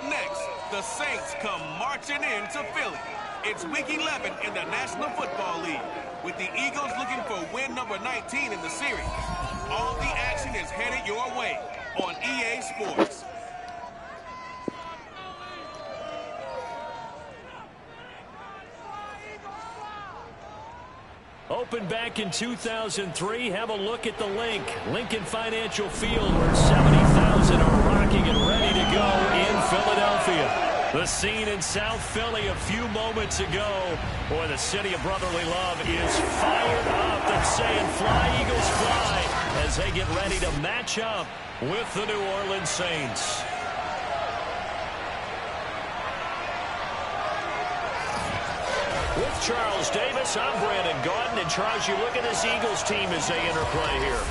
Up next, the Saints come marching into Philly. It's Week 11 in the National Football League, with the Eagles looking for win number 19 in the series. All the action is headed your way on EA Sports. Opened back in 2003. Have a look at the link. Lincoln Financial Field, where 70,000 are rocking and ready to go in Philadelphia. The scene in South Philly a few moments ago. Boy, the city of brotherly love is fired up. They're saying fly, Eagles, fly, as they get ready to match up with the New Orleans Saints. With Charles Davis, I'm Brandon Gaudin. And Charles, you look at this Eagles team as they interplay here.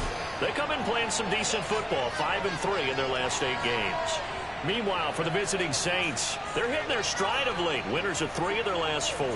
They come in playing some decent football, 5-3 in their last 8 games. Meanwhile, for the visiting Saints, they're hitting their stride of late. Winners of 3 of their last 4.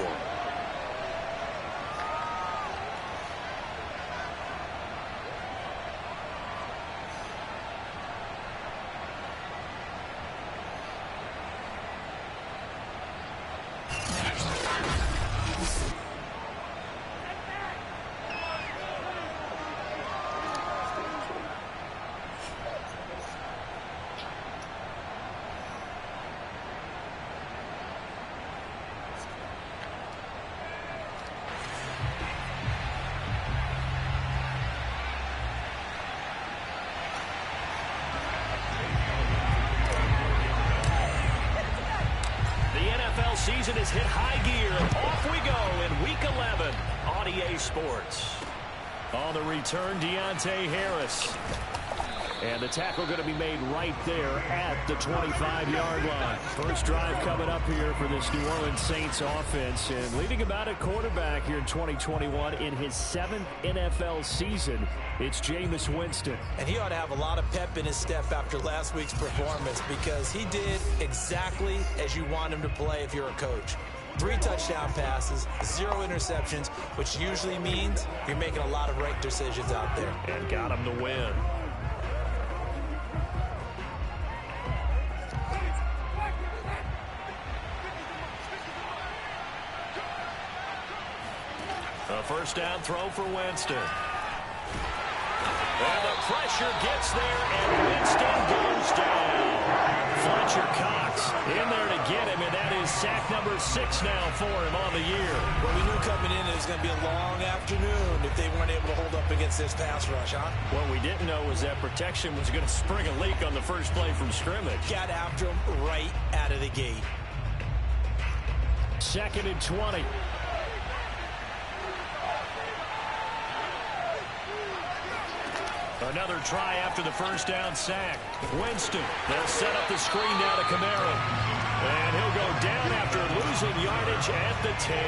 Season has hit high gear. Off we go in Week 11 on EA Sports. On the return, Deontay Harris. And the tackle going to be made right there at the 25-yard line. First drive coming up here for this New Orleans Saints offense. And leading about at quarterback here in 2021 in his 7th NFL season, it's Jameis Winston. And he ought to have a lot of pep in his step after last week's performance, because he did exactly as you want him to play if you're a coach. 3 touchdown passes, 0 interceptions, which usually means you're making a lot of right decisions out there. And got him to win. A first down throw for Winston. And the pressure gets there, and Winston goes down. Fletcher Cox in there to get him, and that is sack number 6 now for him on the year. Well, we knew coming in it was going to be a long afternoon if they weren't able to hold up against this pass rush, huh? What we didn't know was that protection was going to spring a leak on the first play from scrimmage. Got after him right out of the gate. 2nd and 20. Another try after the first down sack. Winston, they'll set up the screen now to Kamara. And he'll go down after losing yardage at the 10.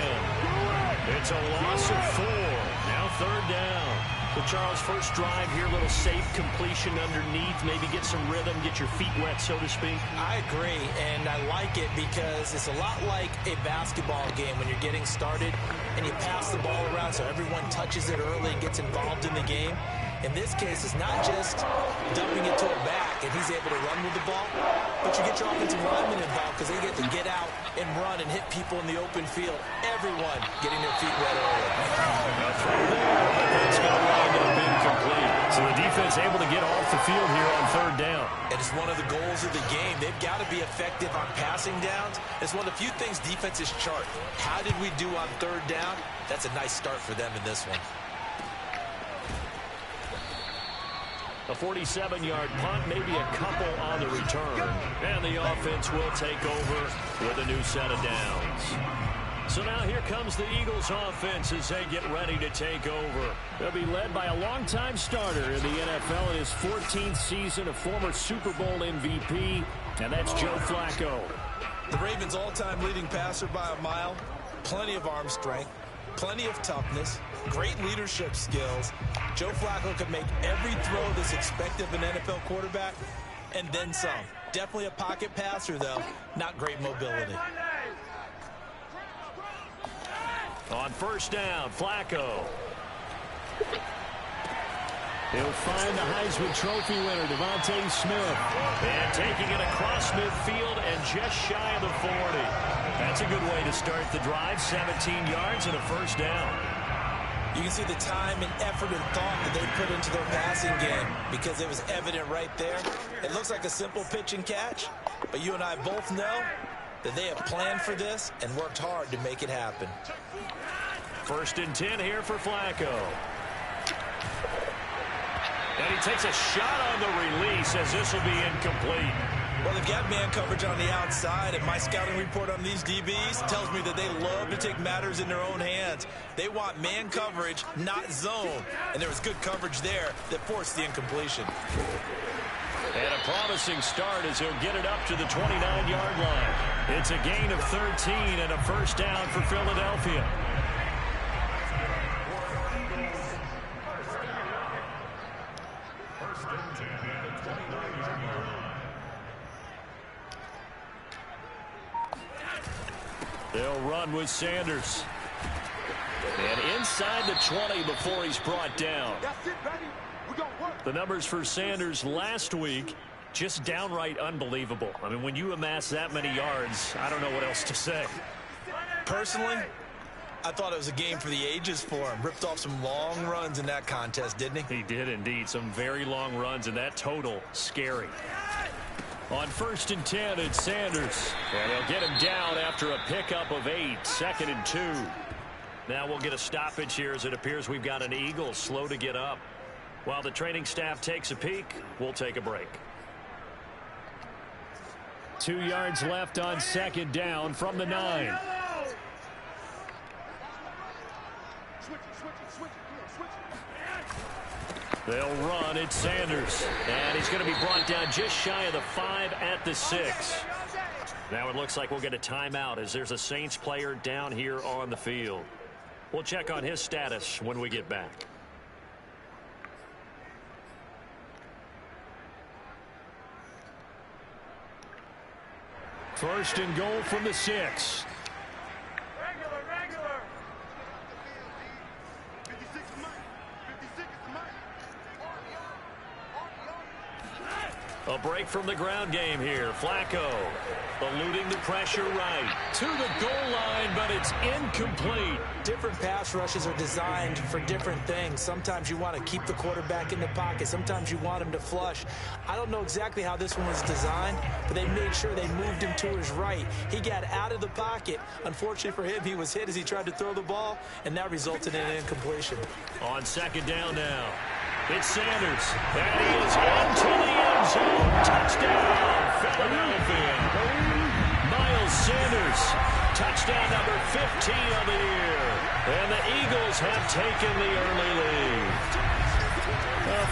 It's a loss of 4. Now 3rd down. So Charles, first drive here, a little safe completion underneath. Maybe get some rhythm, get your feet wet, so to speak. I agree, and I like it because it's a lot like a basketball game when you're getting started and you pass the ball around so everyone touches it early and gets involved in the game. In this case, it's not just dumping it to a back and he's able to run with the ball, but you get your offensive linemen involved because they get to get out and run and hit people in the open field. Everyone getting their feet wet early. A throw there, but that's going to wind up incomplete. So the defense able to get off the field here on 3rd down. And it's one of the goals of the game. They've got to be effective on passing downs. It's one of the few things defenses chart. How did we do on 3rd down? That's a nice start for them in this one. A 47-yard punt, maybe a couple on the return. And the offense will take over with a new set of downs. So now here comes the Eagles offense as they get ready to take over. They'll be led by a longtime starter in the NFL in his 14th season, a former Super Bowl MVP, and that's Joe Flacco. The Ravens' all-time leading passer by a mile, plenty of arm strength, plenty of toughness, great leadership skills. Joe Flacco could make every throw that's expected of an NFL quarterback, and then some. Definitely a pocket passer, though. Not great mobility. On first down, Flacco. He'll find the Heisman Trophy winner, Devontae Smith. And taking it across midfield and just shy of the 40. That's a good way to start the drive. 17 yards and a first down. You can see the time and effort and thought that they put into their passing game because it was evident right there. It looks like a simple pitch and catch, but you and I both know that they have planned for this and worked hard to make it happen. 1st and 10 here for Flacco. And he takes a shot on the release as this will be incomplete. Well, they've got man coverage on the outside, and my scouting report on these DBs tells me that they love to take matters in their own hands. They want man coverage, not zone. And there was good coverage there that forced the incompletion. And a promising start as he'll get it up to the 29-yard line. It's a gain of 13 and a first down for Philadelphia. They'll run with Sanders. And inside the 20 before he's brought down. The numbers for Sanders last week, just downright unbelievable. I mean, when you amass that many yards, I don't know what else to say. Personally, I thought it was a game for the ages for him. Ripped off some long runs in that contest, didn't he? He did indeed. Some very long runs, and that total, scary. On 1st and 10, it's Sanders. And they'll get him down after a pickup of 8. 2nd and 2. Now we'll get a stoppage here as it appears we've got an Eagle slow to get up. While the training staff takes a peek, we'll take a break. 2 yards left on 2nd down from the 9. They'll run. It's Sanders. And he's going to be brought down just shy of the 5 at the 6. Now it looks like we'll get a timeout as there's a Saints player down here on the field. We'll check on his status when we get back. 1st and goal from the 6. A break from the ground game here. Flacco eluding the pressure right to the goal line, but it's incomplete. Different pass rushes are designed for different things. Sometimes you want to keep the quarterback in the pocket. Sometimes you want him to flush. I don't know exactly how this one was designed, but they made sure they moved him to his right. He got out of the pocket. Unfortunately for him, he was hit as he tried to throw the ball, and that resulted in an incompletion. On 2nd down now. It's Sanders. And he is into the end zone. Touchdown, Philadelphia. Miles Sanders. Touchdown number 15 on the year. And the Eagles have taken the early lead.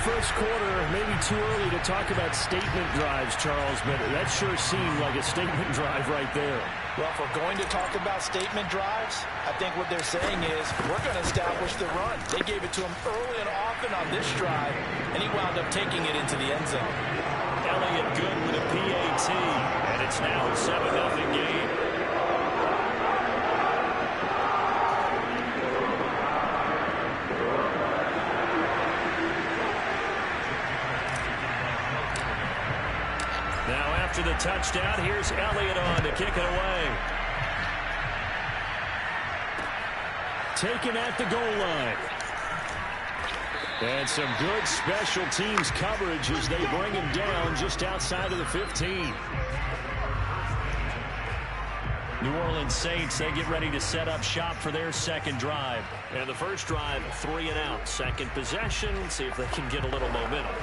First quarter, maybe too early to talk about statement drives, Charles, but that sure seemed like a statement drive right there. Well, if we're going to talk about statement drives, I think what they're saying is we're going to establish the run. They gave it to him early and often on this drive, and he wound up taking it into the end zone. Elliott good with a PAT, and it's now a 7-0 game. After the touchdown, here's Elliott on to kick it away. Taken at the goal line. And some good special teams coverage as they bring him down just outside of the 15. New Orleans Saints, they get ready to set up shop for their second drive. And the first drive, 3 and out. Second possession, see if they can get a little momentum.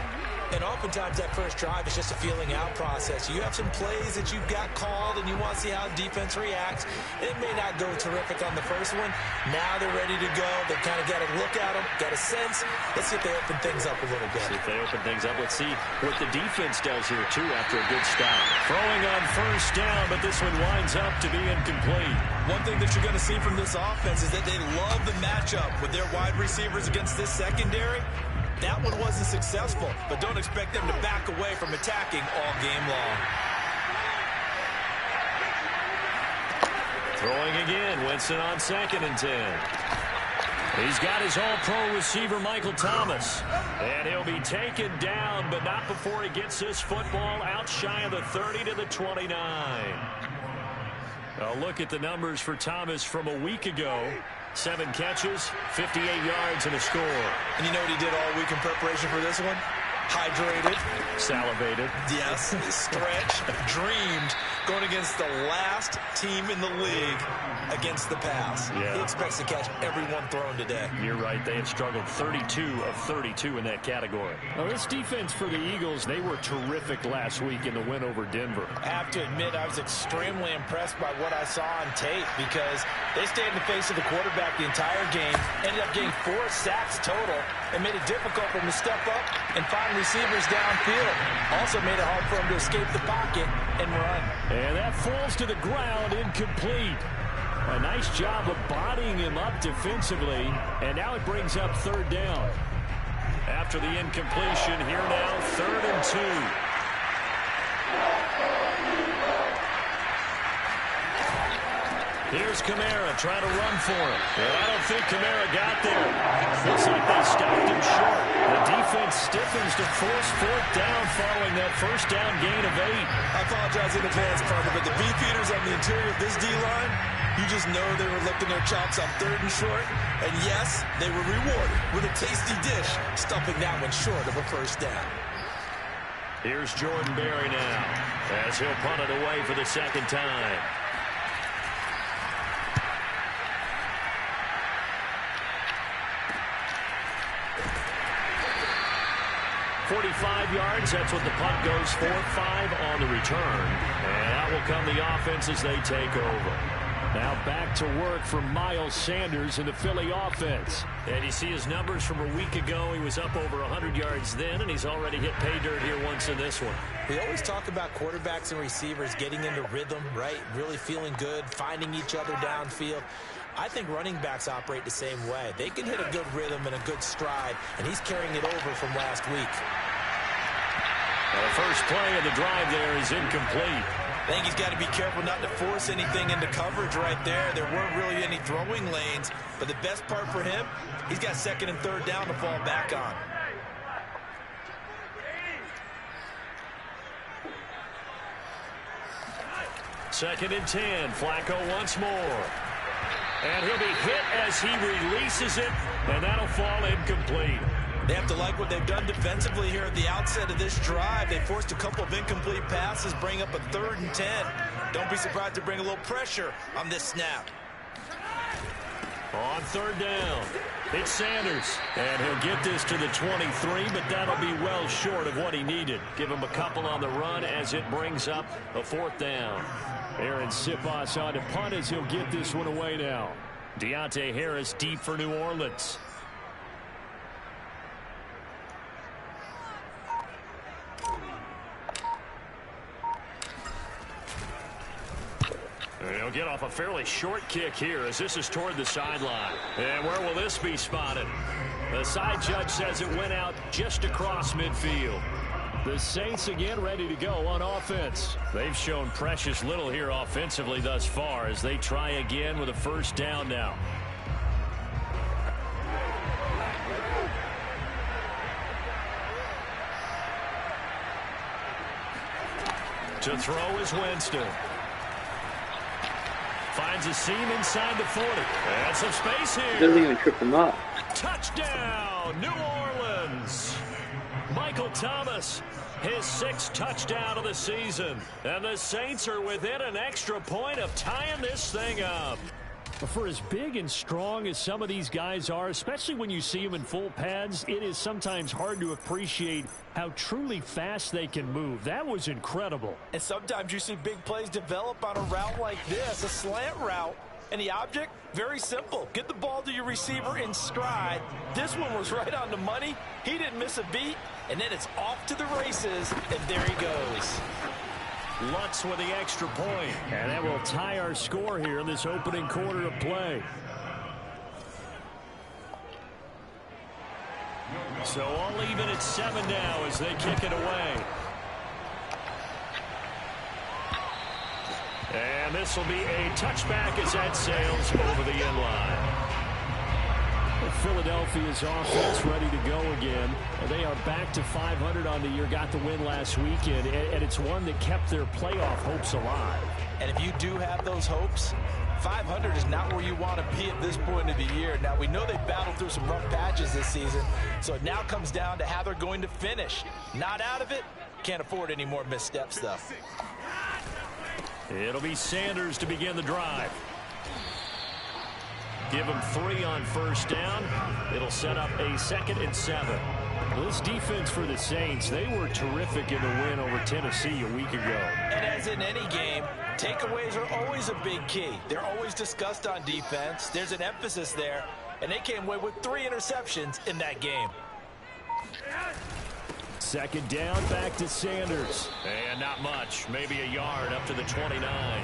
And oftentimes that first drive is just a feeling out process. You have some plays that you've got called and you want to see how the defense reacts. It may not go terrific on the first one. Now they're ready to go. They've kind of got a look at them, got a sense. Let's see if they open things up a little bit. See if they open things up. Let's see what the defense does here, too, after a good stop. Throwing on first down, but this one winds up to be incomplete. One thing that you're going to see from this offense is that they love the matchup with their wide receivers against this secondary. That one wasn't successful, but don't expect them to back away from attacking all game long. Throwing again, Winston on 2nd and 10. He's got his all-pro receiver, Michael Thomas. And he'll be taken down, but not before he gets this football out shy of the 30 to the 29. A look at the numbers for Thomas from a week ago. 7 catches, 58 yards, and a score. And you know what he did all week in preparation for this one? Hydrated. Salivated. Yes. Stretched. Dreamed. Going against the last team in the league against the pass. Yeah. He expects to catch everyone thrown today. You're right. They have struggled 32 of 32 in that category. Now, this defense for the Eagles, they were terrific last week in the win over Denver. I have to admit, I was extremely impressed by what I saw on tape because they stayed in the face of the quarterback the entire game, ended up getting 4 sacks total, and made it difficult for him to step up and find receivers downfield. Also made it hard for him to escape the pocket and run. And that falls to the ground, incomplete. A nice job of bodying him up defensively, and now it brings up 3rd down. After the incompletion, here now, 3rd and 2. Here's Kamara trying to run for it. And I don't think Kamara got there. Looks like they stopped him short. The defense stiffens to force 4th down following that 1st down gain of 8. I apologize in advance, Parker, but the beefeaters on the interior of this D-line, you just know they were lifting their chops on 3rd and short. And yes, they were rewarded with a tasty dish, stuffing that one short of a 1st down. Here's Jordan Berry now, as he'll punt it away for the 2nd time. 45 yards, that's what the punt goes for. 5 on the return. And out will come the offense as they take over. Now back to work for Miles Sanders in the Philly offense. And you see his numbers from a week ago. He was up over 100 yards then, and he's already hit pay dirt here once in this one. We always talk about quarterbacks and receivers getting into rhythm, right? Really feeling good, finding each other downfield. I think running backs operate the same way. They can hit a good rhythm and a good stride, and he's carrying it over from last week. Well, the first play of the drive there is incomplete. I think he's got to be careful not to force anything into coverage right there. There weren't really any throwing lanes, but the best part for him, he's got 2nd and 3rd down to fall back on. Second and 10. Flacco once more. And he'll be hit as he releases it, and that'll fall incomplete. They have to like what they've done defensively here at the outset of this drive. They forced a couple of incomplete passes, bring up a 3rd and 10. Don't be surprised to bring a little pressure on this snap. On 3rd down, it's Sanders. And he'll get this to the 23, but that'll be well short of what he needed. Give him a couple on the run as it brings up a 4th down. Aaron Siposs on to punt as he'll get this one away now. Deontay Harris deep for New Orleans. And he'll get off a fairly short kick here as this is toward the sideline. And where will this be spotted? The side judge says it went out just across midfield. The Saints again ready to go on offense. They've shown precious little here offensively thus far as they try again with a 1st down now. To throw is Winston. Finds a seam inside the 40. And some space here. Doesn't even trip him up. Touchdown, New Orleans. Michael Thomas, his 6th touchdown of the season. And the Saints are within an extra point of tying this thing up. For as big and strong as some of these guys are, especially when you see them in full pads, it is sometimes hard to appreciate how truly fast they can move. That was incredible. And sometimes you see big plays develop on a route like this, a slant route. And the object, very simple. Get the ball to your receiver in stride. This one was right on the money. He didn't miss a beat. And then it's off to the races, and there he goes. Lutz with the extra point. And that will tie our score here in this opening quarter of play. So all even at 7 now as they kick it away. And this will be a touchback as that sails over the end line. Philadelphia's offense ready to go again. They are back to 500 on the year, got the win last weekend, and it's one that kept their playoff hopes alive. And if you do have those hopes, 500 is not where you want to be at this point of the year. Now, we know they battled through some rough patches this season, so it now comes down to how they're going to finish. Not out of it. Can't afford any more missteps, though. It'll be Sanders to begin the drive. Give him 3 on first down. It'll set up a 2nd and 7. This defense for the Saints, they were terrific in the win over Tennessee a week ago. And as in any game, takeaways are always a big key. They're always discussed on defense. There's an emphasis there, and they came away with 3 interceptions in that game. 2nd down, back to Sanders. And not much, maybe a yard up to the 29.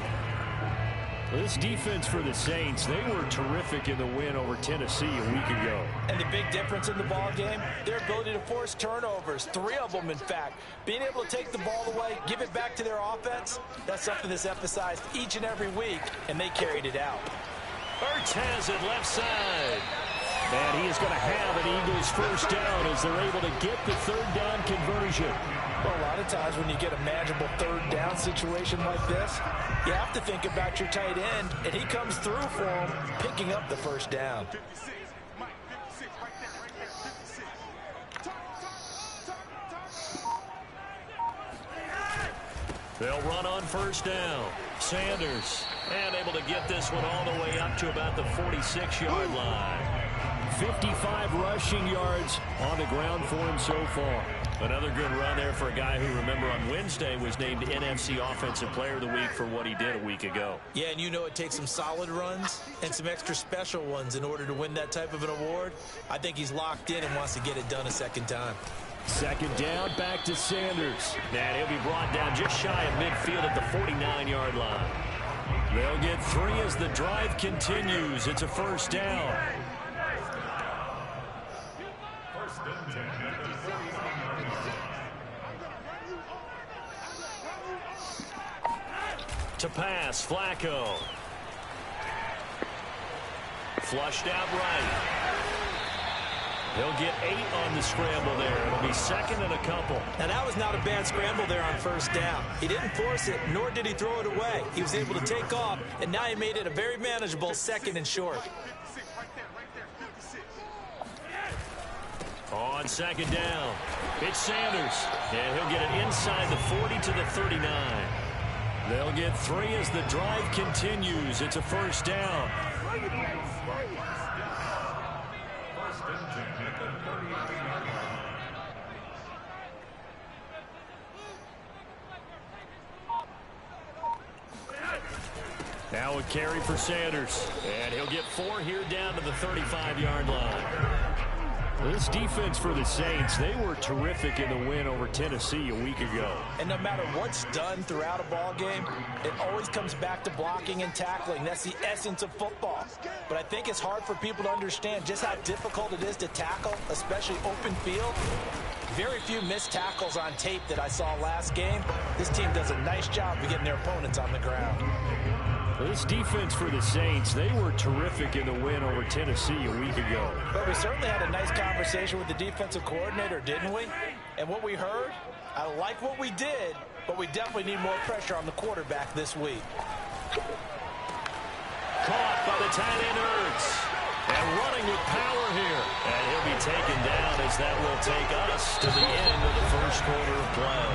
This defense for the Saints, they were terrific in the win over Tennessee a week ago. And the big difference in the ball game, their ability to force turnovers, 3 of them, in fact. Being able to take the ball away, give it back to their offense, that's something that's emphasized each and every week, and they carried it out. Ertz has it left side. And he is going to have an Eagles first down as they're able to get the 3rd down conversion. Well, a lot of times when you get a manageable 3rd down situation like this, you have to think about your tight end, and he comes through for him, picking up the 1st down. They'll run on 1st down. Sanders, and able to get this one all the way up to about the 46-yard line. 55 rushing yards on the ground for him so far. Another good run there for a guy who, remember, on Wednesday was named NFC Offensive Player of the Week for what he did a week ago. Yeah, and you know it takes some solid runs and some extra special ones in order to win that type of an award. I think he's locked in and wants to get it done a 2nd time. 2nd down, back to Sanders. And he'll be brought down just shy of midfield at the 49-yard line. They'll get 3 as the drive continues. It's a 1st down. To pass, Flacco. Flushed out right. He'll get 8 on the scramble there. It'll be 2nd and a couple. Now, that was not a bad scramble there on 1st down. He didn't force it, nor did he throw it away. He was able to take off, and now he made it a very manageable 2nd and short. On 2nd down, it's Sanders. And he'll get it inside the 40 to the 39. They'll get 3 as the drive continues. It's a 1st down. Now a carry for Sanders. And he'll get 4 here down to the 35-yard line. This defense for the Saints, they were terrific in the win over Tennessee a week ago. And no matter what's done throughout a ball game, it always comes back to blocking and tackling. That's the essence of football. But I think it's hard for people to understand just how difficult it is to tackle, especially open field. Very few missed tackles on tape that I saw last game. This team does a nice job of getting their opponents on the ground. This defense for the Saints, they were terrific in the win over Tennessee a week ago. But we certainly had a nice conversation with the defensive coordinator, didn't we? And what we heard, I like what we did, but we definitely need more pressure on the quarterback this week. Caught by the tight end Ertz. And running with power here. And he'll be taken down as that will take us to the end of the 1st quarter of play.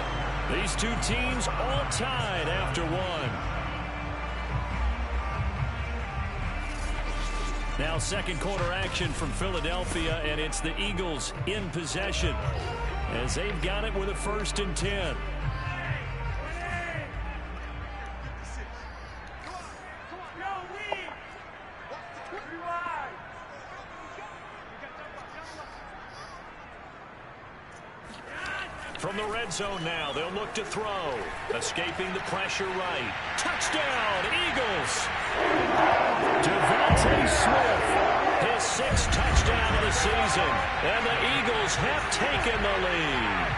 These 2 teams all tied after 1. Now 2nd quarter action from Philadelphia, and it's the Eagles in possession as they've got it with a 1st and 10. From the red zone now, they'll look to throw. Escaping the pressure right. Touchdown, Eagles! Devontae Smith. His 6th touchdown of the season. And the Eagles have taken the lead.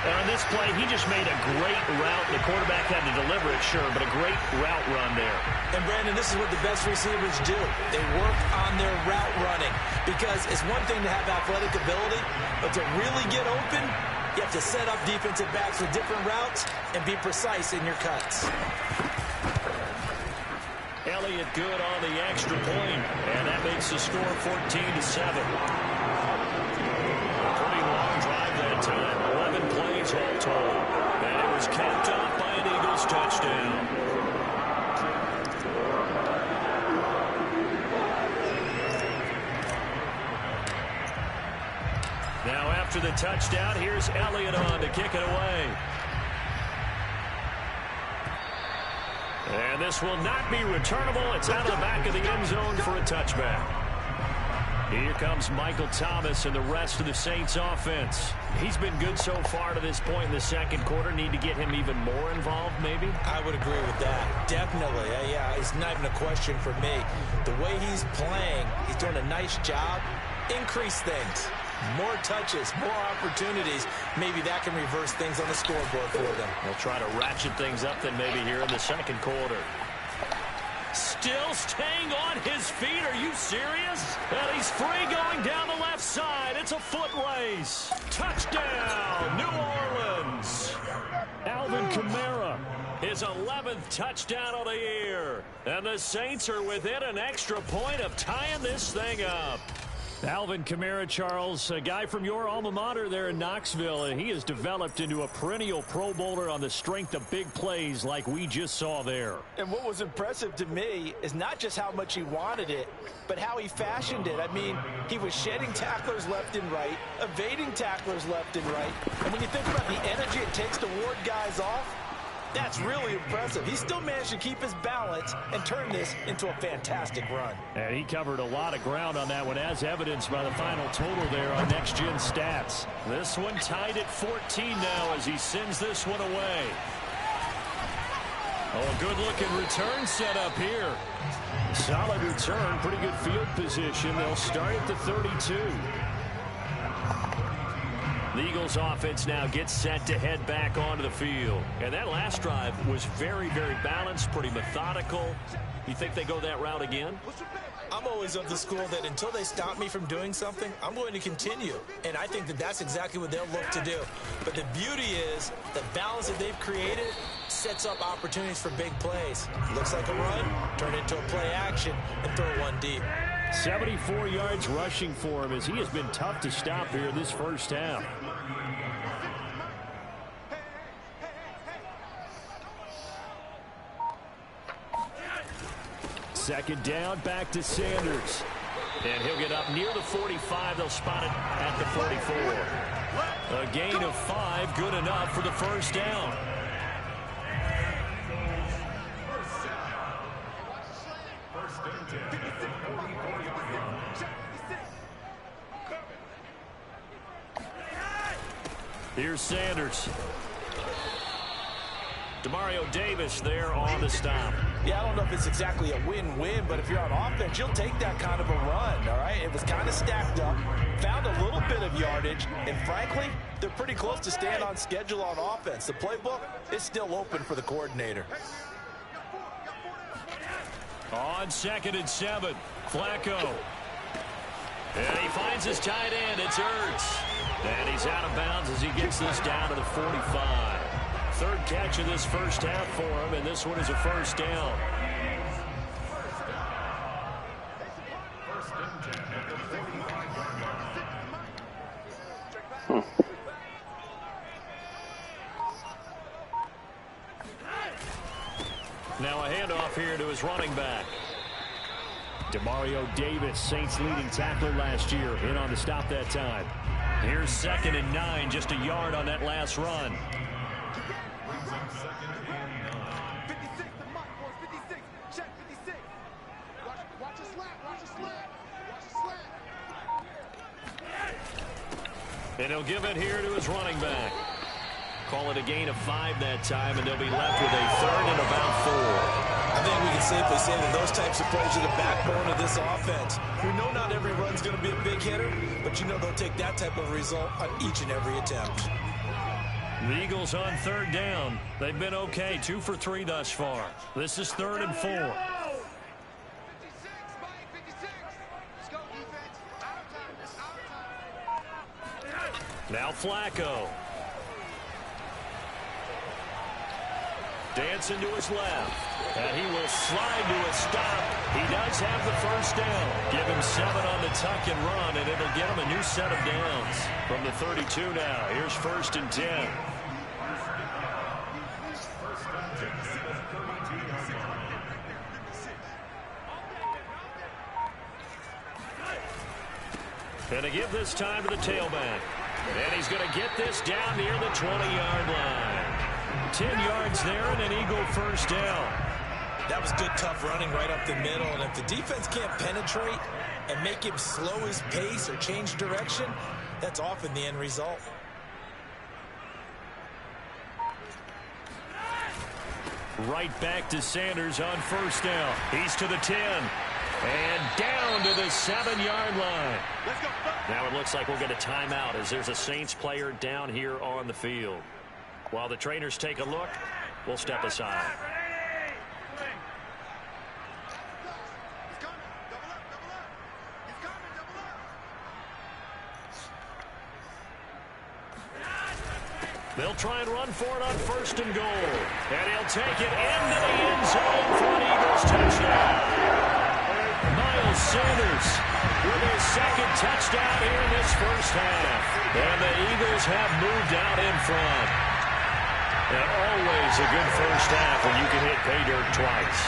And on this play, he just made a great route. The quarterback had to deliver it, sure, but a great route run there. And, Brandon, this is what the best receivers do. They work on their route running because it's one thing to have athletic ability, but to really get open, you have to set up defensive backs with different routes and be precise in your cuts. Elliott good on the extra point, and that makes the score 14-7. Pretty long drive that time. 11 plays all told. And it was capped off by an Eagles touchdown. Now after the touchdown, here's Elliott on to kick it away. And this will not be returnable. It's out of the back of the end zone for a touchback. Here comes Michael Thomas and the rest of the Saints offense. He's been good so far to this point in the second quarter. Need to get him even more involved, maybe? I would agree with that. Definitely. Yeah, it's not even a question for me. The way he's playing, he's doing a nice job. Increase things. More touches, more opportunities. Maybe that can reverse things on the scoreboard for them. They'll try to ratchet things up then maybe here in the second quarter. Still staying on his feet. Are you serious? And he's free going down the left side. It's a foot race. Touchdown, New Orleans. Alvin Kamara, his 11th touchdown of the year. And the Saints are within an extra point of tying this thing up. Alvin Kamara, Charles, a guy from your alma mater there in Knoxville, and he has developed into a perennial Pro Bowler on the strength of big plays like we just saw there. And what was impressive to me is not just how much he wanted it, but how he fashioned it. I mean, he was shedding tacklers left and right, evading tacklers left and right. And when you think about the energy it takes to ward guys off, that's really impressive. He still managed to keep his balance and turn this into a fantastic run. And he covered a lot of ground on that one, as evidenced by the final total there on Next Gen Stats. This one tied at 14 now as he sends this one away. Oh, a good-looking return set up here. Solid return, pretty good field position. They'll start at the 32. The Eagles offense now gets set to head back onto the field. And that last drive was very, very balanced, pretty methodical. You think they go that route again? I'm always of the school that until they stop me from doing something, I'm going to continue. And I think that that's exactly what they'll look to do. But the beauty is the balance that they've created sets up opportunities for big plays. Looks like a run, turn it into a play action, and throw one deep. 74 yards rushing for him as he has been tough to stop here this first half. Second down, back to Sanders. And he'll get up near the 45. They'll spot it at the 44. A gain of 5, good enough for the first down. Here's Sanders. Demario Davis there on the stop. Yeah, I don't know if it's exactly a win-win, but if you're on offense, you'll take that kind of a run, all right? It was kind of stacked up, found a little bit of yardage, and frankly, they're pretty close to staying on schedule on offense. The playbook is still open for the coordinator. On 2nd and 7, Flacco. And he finds his tight end. It's Ertz. And he's out of bounds as he gets this down to the 45. Third catch of this first half for him, and this one is a first down. Now a handoff here to his running back. Demario Davis, Saints leading tackler last year, in on the stop that time. Here's 2nd and 9, just a yard on that last run. And he'll give it here to his running back. Call it a gain of 5 that time, and they'll be left with a 3rd and about 4. I think we can safely say that those types of plays are the backbone of this offense. We know not every run's going to be a big hitter, but you know they'll take that type of result on each and every attempt. The Eagles on third down. They've been okay, 2 for 3 thus far. This is 3rd and 4. Now Flacco. Dancing to his left. And he will slide to a stop. He does have the first down. Give him 7 on the tuck and run, and it'll get him a new set of downs. From the 32 now, here's 1st and 10. And to give this time to the tailback. And he's going to get this down near the 20-yard line. 10 yards there and an Eagle first down. That was good, tough running right up the middle. And if the defense can't penetrate and make him slow his pace or change direction, that's often the end result. Right back to Sanders on first down. He's to the 10. And down to the 7-yard line. Now it looks like we'll get a timeout as there's a Saints player down here on the field. While the trainers take a look, we'll step aside. They'll try and run for it on 1st and goal. And he'll take it into the end zone for an Eagles touchdown. Miles Sanders with his 2nd touchdown here in this first half. And the Eagles have moved out in front. And always a good first half when you can hit pay dirt twice.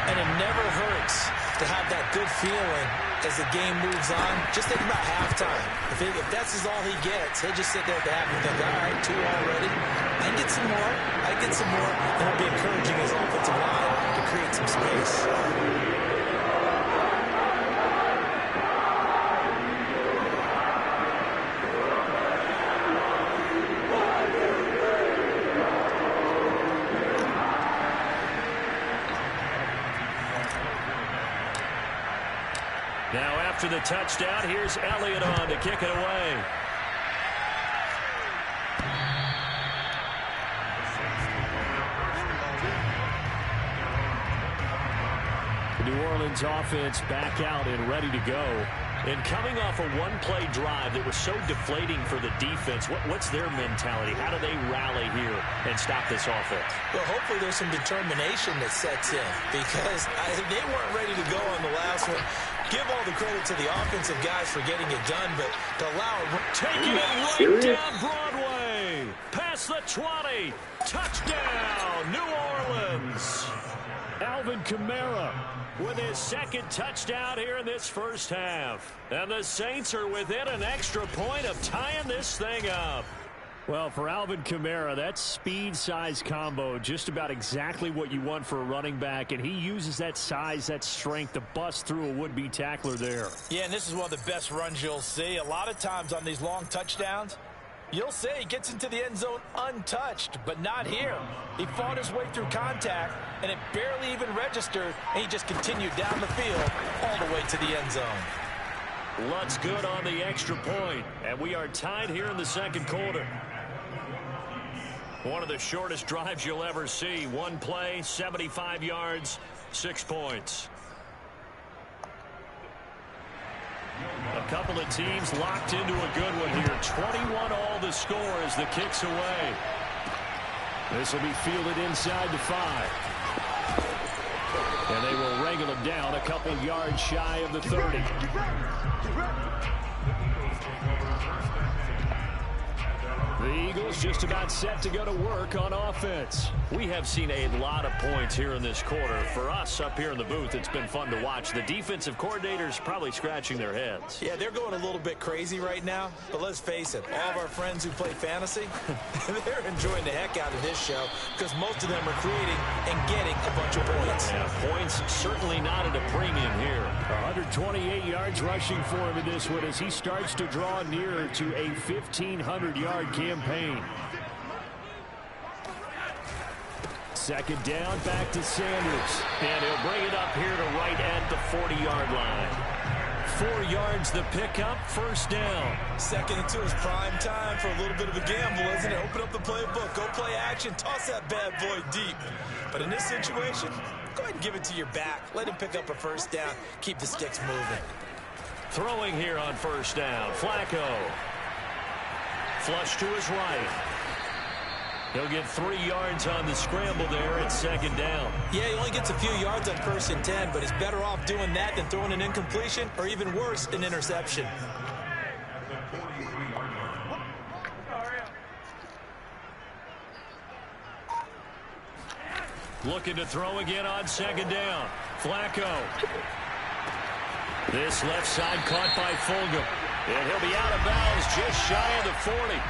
And it never hurts to have that good feeling as the game moves on. Just think about halftime. If that's all he gets, he'll just sit there at the half and think, all right, 2 already. I can get some more. I can get some more. And he'll be encouraging his offensive line to create some space. Now after the touchdown, here's Elliott on to kick it away. The New Orleans offense back out and ready to go. And coming off a one-play drive that was so deflating for the defense, what's their mentality? How do they rally here and stop this offense? Well, hopefully there's some determination that sets in because they weren't ready to go on the last one. Give all the credit to the offensive guys for getting it done, but to allow it... Taking it right down Broadway. Past the 20. Touchdown, New Orleans. Alvin Kamara with his 2nd touchdown here in this first half. And the Saints are within an extra point of tying this thing up. Well, for Alvin Kamara, that speed-size combo, just about exactly what you want for a running back, and he uses that size, that strength to bust through a would-be tackler there. Yeah, and this is one of the best runs you'll see. A lot of times on these long touchdowns, you'll say he gets into the end zone untouched, but not here. He fought his way through contact, and it barely even registered, and he just continued down the field all the way to the end zone. Lutt's good on the extra point, and we are tied here in the 2nd quarter. One of the shortest drives you'll ever see. One play, 75 yards, 6 points. A couple of teams locked into a good one here. 21 all the score as the kick's away. This will be fielded inside the 5. And they will wrangle him down a couple yards shy of the 30. The Eagles just about set to go to work on offense. We have seen a lot of points here in this quarter. For us up here in the booth, it's been fun to watch. The defensive coordinators probably scratching their heads. Yeah, they're going a little bit crazy right now. But let's face it, all of our friends who play fantasy, they're enjoying the heck out of this show because most of them are creating and getting a bunch of points. Yeah, points certainly not at a premium here. 128 yards rushing for him in this one as he starts to draw nearer to a 1,500-yard campaign. 2nd down, back to Sanders. And he'll bring it up here to right at the 40-yard line. 44 yards the pickup, first down. 2nd and 2 is prime time for a little bit of a gamble, isn't it? Open up the playbook, go play action, toss that bad boy deep. But in this situation, go ahead and give it to your back. Let him pick up a first down. Keep the sticks moving. Throwing here on first down, Flacco. Flush to his right. He'll get 3 yards on the scramble there at 2nd down. Yeah, he only gets a few yards on 1st and 10, but he's better off doing that than throwing an incompletion or even worse, an interception. Looking to throw again on 2nd down. Flacco. This left side caught by Fulgham. And he'll be out of bounds just shy of the 40.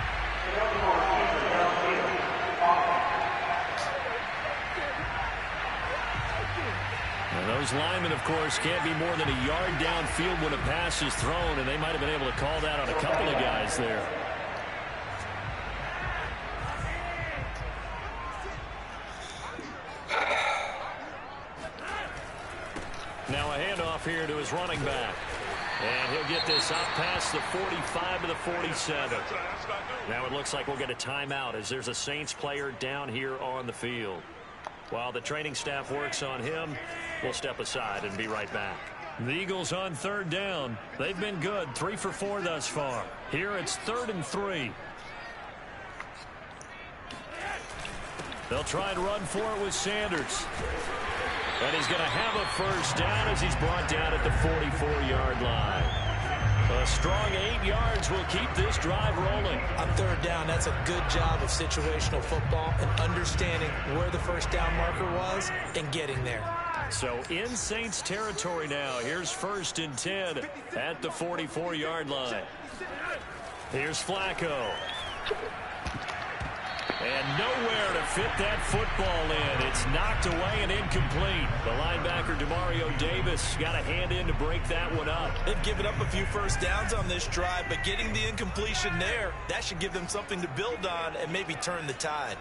And those linemen, of course, can't be more than a yard downfield when a pass is thrown, and they might have been able to call that on a couple of guys there. Now a handoff here to his running back. And he'll get this out past the 45 to the 47. Now it looks like we'll get a timeout as there's a Saints player down here on the field. While the training staff works on him, we'll step aside and be right back. The Eagles on 3rd down. They've been good, 3 for 4 thus far. Here it's 3rd and 3. They'll try and run for it with Sanders. And he's going to have a first down as he's brought down at the 44-yard line. A strong 8 yards will keep this drive rolling. On 3rd down, that's a good job of situational football and understanding where the first down marker was and getting there. So in Saints territory now. Here's 1st and 10 at the 44-yard line. Here's Flacco. And nowhere to fit that football in. It's knocked away and incomplete. The linebacker, Demario Davis, got a hand in to break that one up. They've given up a few first downs on this drive, but getting the incompletion there, that should give them something to build on and maybe turn the tide.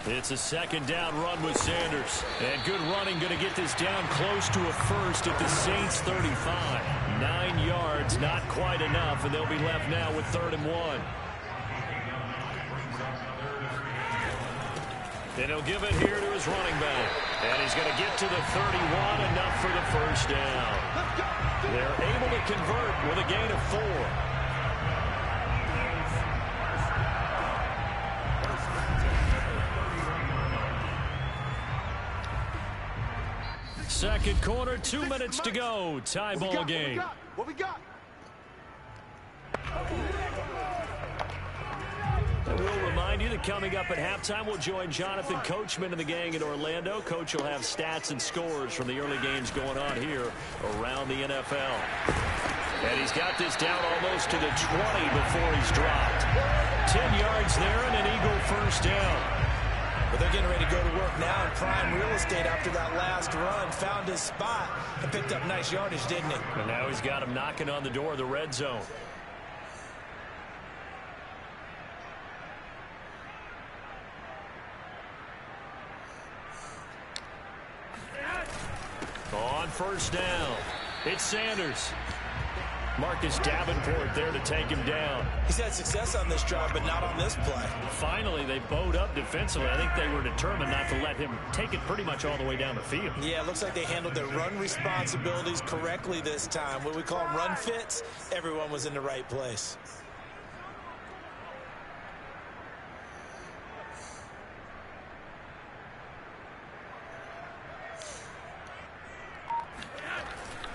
It's a 2nd down run with Sanders. And good running, going to get this down close to a first at the Saints 35. 9 yards, not quite enough, and they'll be left now with 3rd and 1. And he'll give it here to his running back. And he's going to get to the 31, enough for the first down. They're able to convert with a gain of 4. Second quarter, 2 minutes to go. Tie ball game. What we got? And we'll remind you that coming up at halftime, we'll join Jonathan Coachman and the gang in Orlando. Coach will have stats and scores from the early games going on here around the NFL. And he's got this down almost to the 20 before he's dropped. 10 yards there and an Eagle first down. But they're getting ready to go to work now in prime real estate after that last run. Found his spot and picked up nice yardage, didn't he? And now he's got him knocking on the door of the red zone. On first down, it's Sanders. Marcus Davenport there to take him down. He's had success on this drive, but not on this play. Finally, they bowed up defensively. I think they were determined not to let him take it pretty much all the way down the field. Yeah, it looks like they handled their run responsibilities correctly this time. What we call them run fits, everyone was in the right place.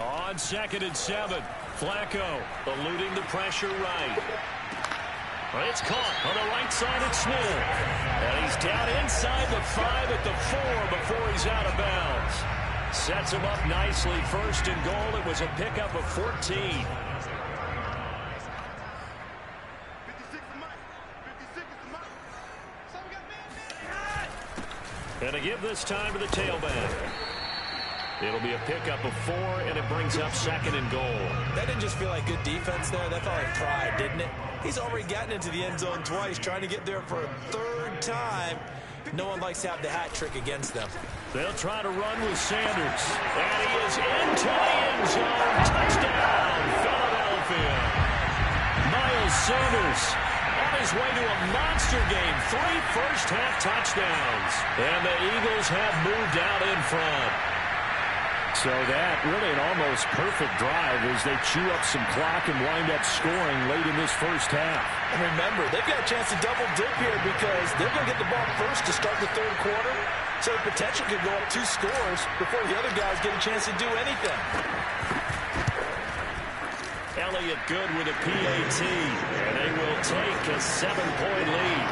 On 2nd and 7, Flacco eluding the pressure right. It's caught on the right side of Smith. And he's down inside the 5 at the 4 before he's out of bounds. Sets him up nicely. 1st and goal. It was a pickup of 14. And to give this time to the tailback. It'll be a pickup of 4, and it brings up 2nd and goal. That didn't just feel like good defense there. That felt like pride, didn't it? He's already gotten into the end zone twice, trying to get there for a 3rd time, no one likes to have the hat trick against them. They'll try to run with Sanders. And he is into the end zone. Touchdown, Philadelphia. Miles Sanders on his way to a monster game. 3 first-half touchdowns. And the Eagles have moved out in front. So that really an almost perfect drive as they chew up some clock and wind up scoring late in this first half. And remember, they've got a chance to double dip here because they're going to get the ball first to start the third quarter. So the potential could go up 2 scores before the other guys get a chance to do anything. Elliott good with a PAT, and they will take a 7-point lead.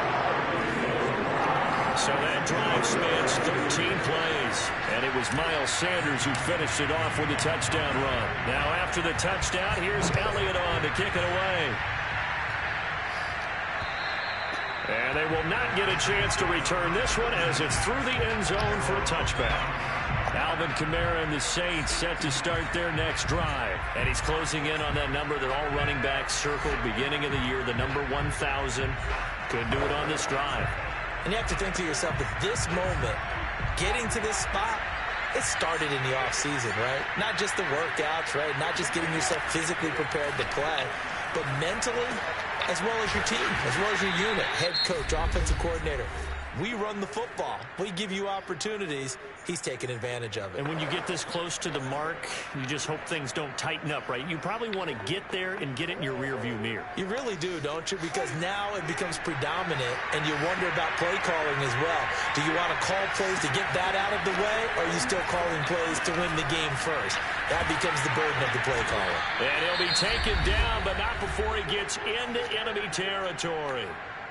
So that drive spans 13 plays, and it was Miles Sanders who finished it off with a touchdown run. Now after the touchdown, here's Elliott on to kick it away. And they will not get a chance to return this one as it's through the end zone for a touchback. Alvin Kamara and the Saints set to start their next drive. And he's closing in on that number that all running backs circled beginning of the year, the number 1,000. Could do it on this drive. And you have to think to yourself, at this moment, getting to this spot, it started in the offseason, right? Not just the workouts, right? Not just getting yourself physically prepared to play, but mentally, as well as your team, as well as your unit, head coach, offensive coordinator. We run the football. We give you opportunities. He's taking advantage of it. And when you get this close to the mark, you just hope things don't tighten up, right? You probably want to get there and get it in your rearview mirror. You really do, don't you? Because now it becomes predominant, and you wonder about play calling as well. Do you want to call plays to get that out of the way, or are you still calling plays to win the game first? That becomes the burden of the play caller. And he'll be taken down, but not before he gets into enemy territory.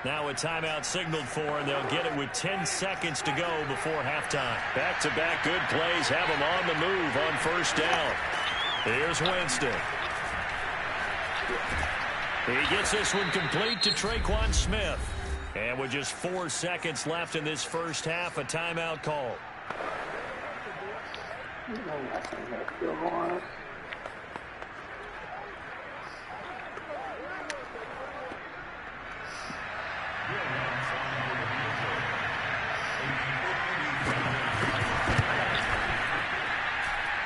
Now a timeout signaled for, and they'll get it with 10 seconds to go before halftime. Back-to-back good plays have them on the move on first down. Here's Winston. He gets this one complete to Traquan Smith. And with just 4 seconds left in this first half, a timeout call.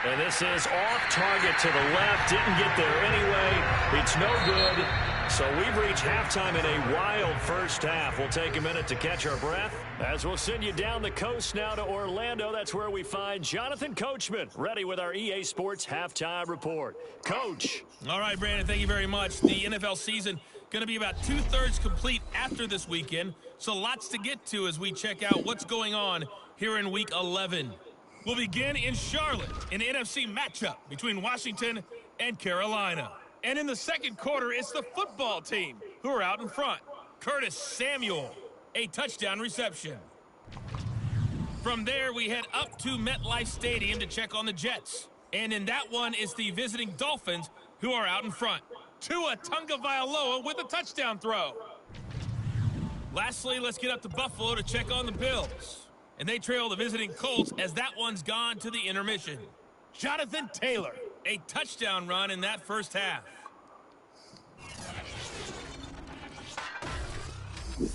And this is off target to the left. Didn't get there anyway. It's no good. So we've reached halftime in a wild first half. We'll take a minute to catch our breath as we'll send you down the coast now to Orlando. That's where we find Jonathan Coachman ready with our EA Sports halftime report. Coach. All right, Brandon, thank you very much. The NFL season going to be about 2/3 complete after this weekend. So lots to get to as we check out what's going on here in Week 11. We'll begin in Charlotte, an NFC matchup between Washington and Carolina. And in the second quarter, it's the football team who are out in front. Curtis Samuel, a touchdown reception. From there, we head up to MetLife Stadium to check on the Jets. And in that one, it's the visiting Dolphins who are out in front. Tua Tagovailoa with a touchdown throw. Lastly, let's get up to Buffalo to check on the Bills. And they trail the visiting Colts as that one's gone to the intermission. Jonathan Taylor, a touchdown run in that first half.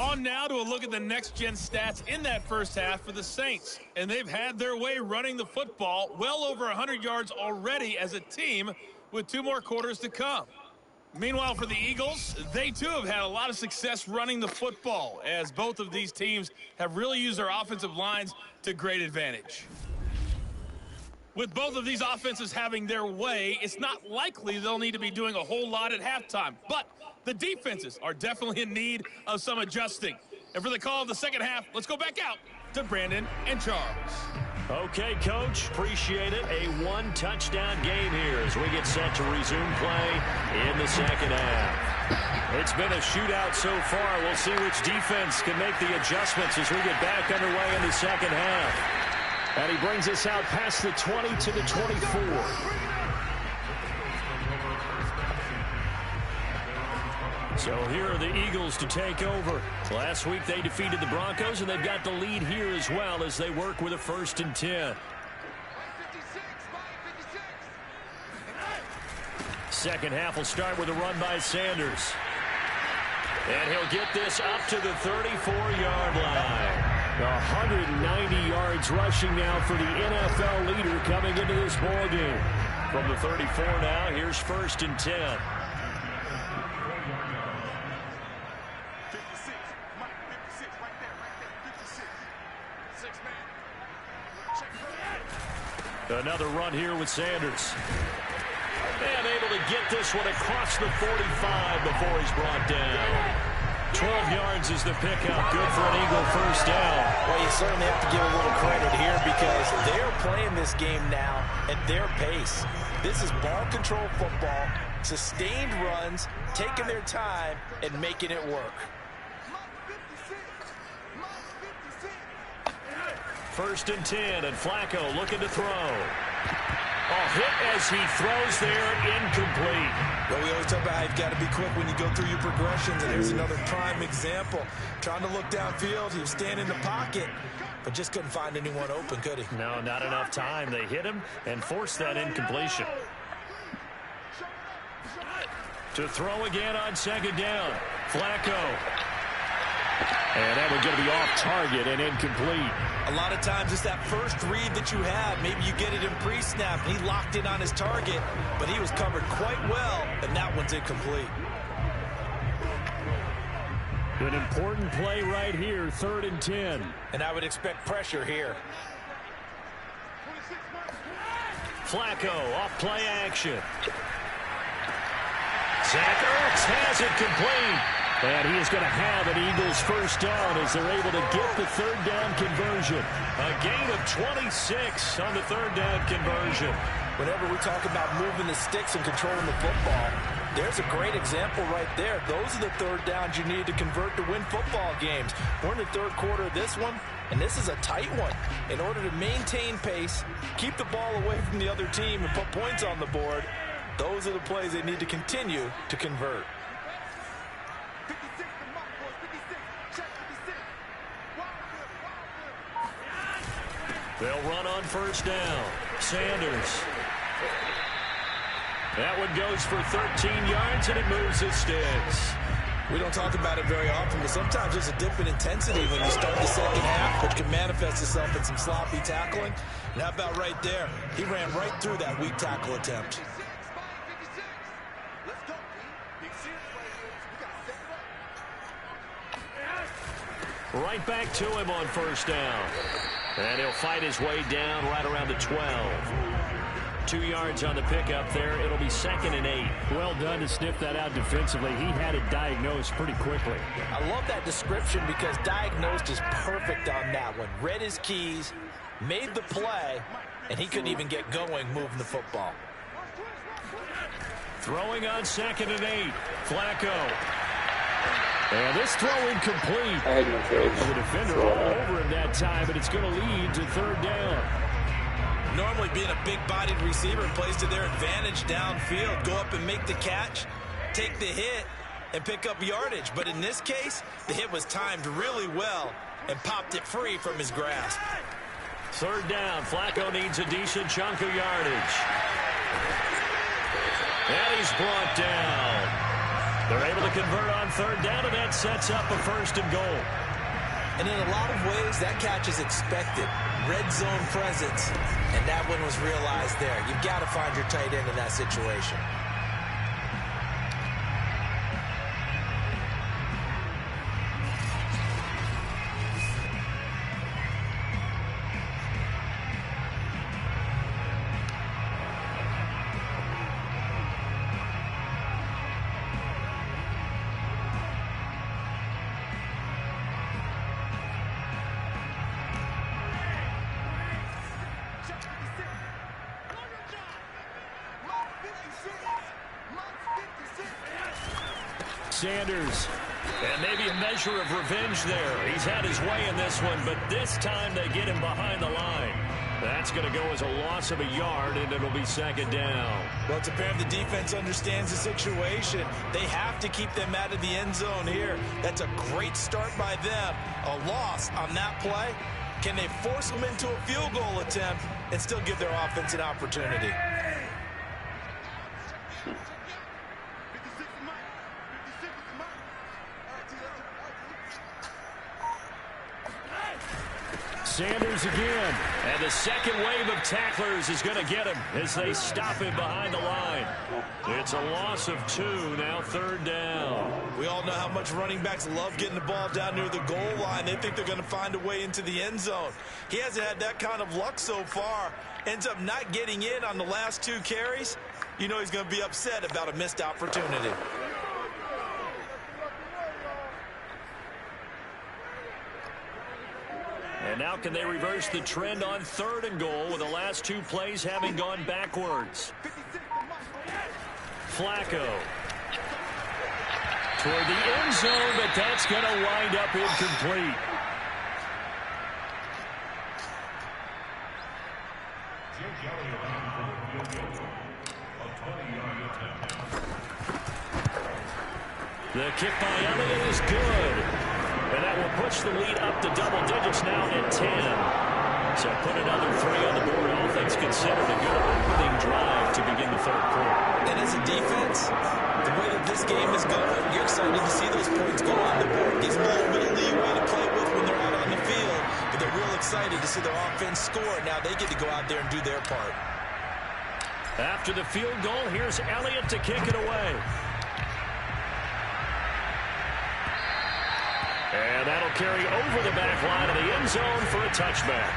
On now to a look at the next-gen stats in that first half for the Saints. And they've had their way running the football, well over 100 yards already as a team with 2 more quarters to come. Meanwhile, for the Eagles, they too have had a lot of success running the football as both of these teams have really used their offensive lines to great advantage. With both of these offenses having their way, it's not likely they'll need to be doing a whole lot at halftime. But the defenses are definitely in need of some adjusting. And for the call of the second half, let's go back out to Brandon and Charles. Okay, Coach, appreciate it. A 1-touchdown game here as we get set to resume play in the second half. It's been a shootout so far. We'll see which defense can make the adjustments as we get back underway in the second half. And he brings us out past the 20 to the 24. So here are the Eagles to take over. Last week they defeated the Broncos, and they've got the lead here as well as they work with a 1st and 10. Second half will start with a run by Sanders. And he'll get this up to the 34-yard line. 190 yards rushing now for the NFL leader coming into this ball game. From the 34 now, here's 1st and 10. Another run here with Sanders. And able to get this one across the 45 before he's brought down. 12 yards is the pickup. Good for an Eagle first down. Well, you certainly have to give a little credit here because they're playing this game now at their pace. This is ball control football, sustained runs, taking their time, and making it work. 1st and 10, and Flacco looking to throw. Hit as he throws there, incomplete. Well, we always talk about how you've got to be quick when you go through your progressions, and here's another prime example. Trying to look downfield, he was standing in the pocket, but just couldn't find anyone open, could he? No, not enough time. They hit him and forced that incompletion. To throw again on 2nd down, Flacco. And that one's going to be off target and incomplete. A lot of times it's that first read that you have. Maybe you get it in pre-snap, and he locked in on his target, but he was covered quite well, and that one's incomplete. An important play right here, 3rd and 10. And I would expect pressure here. Flacco off play action. Zach Ertz has it complete. And he is going to have an Eagles first down as they're able to get the 3rd down conversion. A gain of 26 on the 3rd down conversion. Whenever we talk about moving the sticks and controlling the football, there's a great example right there. Those are the 3rd downs you need to convert to win football games. We're in the 3rd quarter of this one, and this is a tight one. In order to maintain pace, keep the ball away from the other team, and put points on the board, those are the plays they need to continue to convert. They'll run on 1st down. Sanders. That one goes for 13 yards, and it moves the sticks. We don't talk about it very often, but sometimes there's a dip in intensity when you start the 2nd half, which can manifest itself in some sloppy tackling. And how about right there? He ran right through that weak tackle attempt. Right back to him on 1st down. And he'll fight his way down right around the 12. 2 yards on the pickup there. It'll be 2nd and 8. Well done to sniff that out defensively. He had it diagnosed pretty quickly. I love that description because diagnosed is perfect on that one. Read his keys, made the play, and he couldn't even get going moving the football. Throwing on 2nd and 8. Flacco. And this throw incomplete. The defender all over him that time, but it's going to lead to 3rd down. Normally being a big-bodied receiver plays to their advantage downfield. Go up and make the catch, take the hit, and pick up yardage. But in this case, the hit was timed really well and popped it free from his grasp. 3rd down. Flacco needs a decent chunk of yardage. And he's brought down. They're able to convert on 3rd down, and that sets up a 1st and goal. And in a lot of ways, that catch is expected. Red zone presence, and that one was realized there. You've got to find your tight end in that situation. Sanders. And maybe a measure of revenge there. He's had his way in this one, but this time they get him behind the line. That's going to go as a loss of a yard, and it'll be 2nd down. Well, it's apparent the defense understands the situation. They have to keep them out of the end zone here. That's a great start by them. A loss on that play. Can they force them into a field goal attempt and still give their offense an opportunity? Sanders again. And the second wave of tacklers is going to get him as they stop him behind the line. It's a loss of 2, now 3rd down. We all know how much running backs love getting the ball down near the goal line. They think they're going to find a way into the end zone. He hasn't had that kind of luck so far. Ends up not getting in on the last 2 carries. You know he's going to be upset about a missed opportunity. And now can they reverse the trend on 3rd and goal with the last 2 plays having gone backwards? Flacco. Toward the end zone, but that's going to wind up incomplete. The kick by Elliott is good. And that will push the lead up to double digits now at 10. So put another 3 on the board. All things considered, a good opening drive to begin the 3rd quarter. And as a defense, the way that this game is going, you're excited to see those points go on the board. Gives them a little bit of leeway to play with when they're out on the field. But they're real excited to see their offense score. Now they get to go out there and do their part. After the field goal, here's Elliott to kick it away. And that'll carry over the back line of the end zone for a touchback.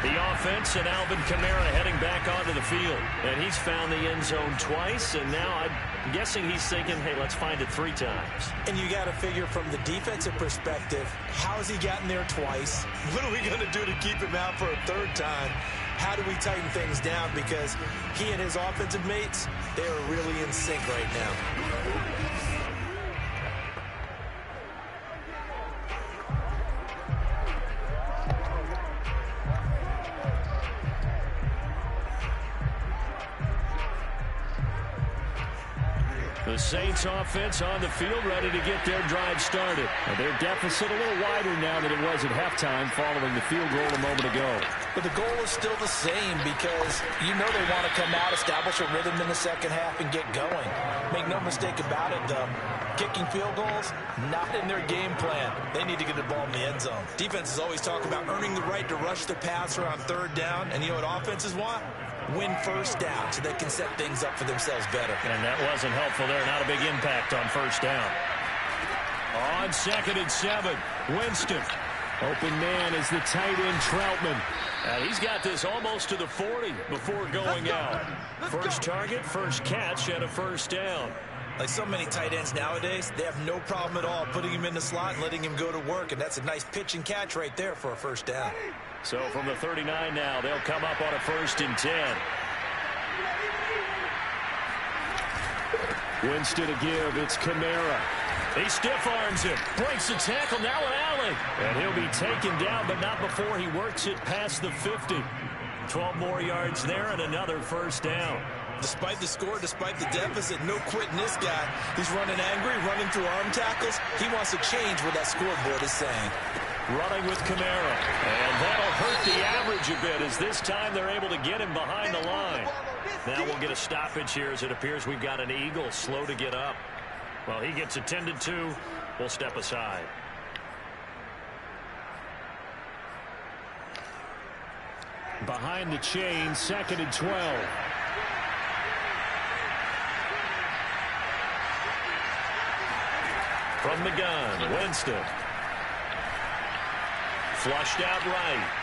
The offense and Alvin Kamara heading back onto the field. And he's found the end zone twice, and now I'm guessing he's thinking, hey, let's find it 3 times. And you got to figure from the defensive perspective, how has he gotten there twice? What are we going to do to keep him out for a 3rd time? How do we tighten things down? Because he and his offensive mates, they are really in sync right now. The Saints offense on the field ready to get their drive started. And their deficit a little wider now than it was at halftime following the field goal a moment ago. But the goal is still the same because you know they want to come out, establish a rhythm in the second half, and get going. Make no mistake about it, though. Kicking field goals, not in their game plan. They need to get the ball in the end zone. Defenses always talk about earning the right to rush the passer on 3rd down. And you know what offenses want? Win 1st down so they can set things up for themselves better. And that wasn't helpful there. Not a big impact on 1st down. On 2nd and 7, Winston. Open man is the tight end Troutman. He's got this almost to the 40 before going out. First target, first catch, and a 1st down. Like so many tight ends nowadays, they have no problem at all putting him in the slot and letting him go to work. And that's a nice pitch and catch right there for a 1st down. So from the 39 now, they'll come up on a 1st and 10. Winston to give. It's Kamara. He stiff arms him. Breaks the tackle. Now an alley. And he'll be taken down, but not before he works it past the 50. 12 more yards there and another 1st down. Despite the score, despite the deficit, no quitting this guy. He's running angry, running through arm tackles. He wants to change what that scoreboard is saying. Running with Kamara. And that'll hurt the average a bit as this time they're able to get him behind the line. Now we'll get a stoppage here as it appears we've got an Eagle slow to get up. Well, he gets attended to. We'll step aside. Behind the chain, 2nd and 12. From the gun, Winston. Flushed out right.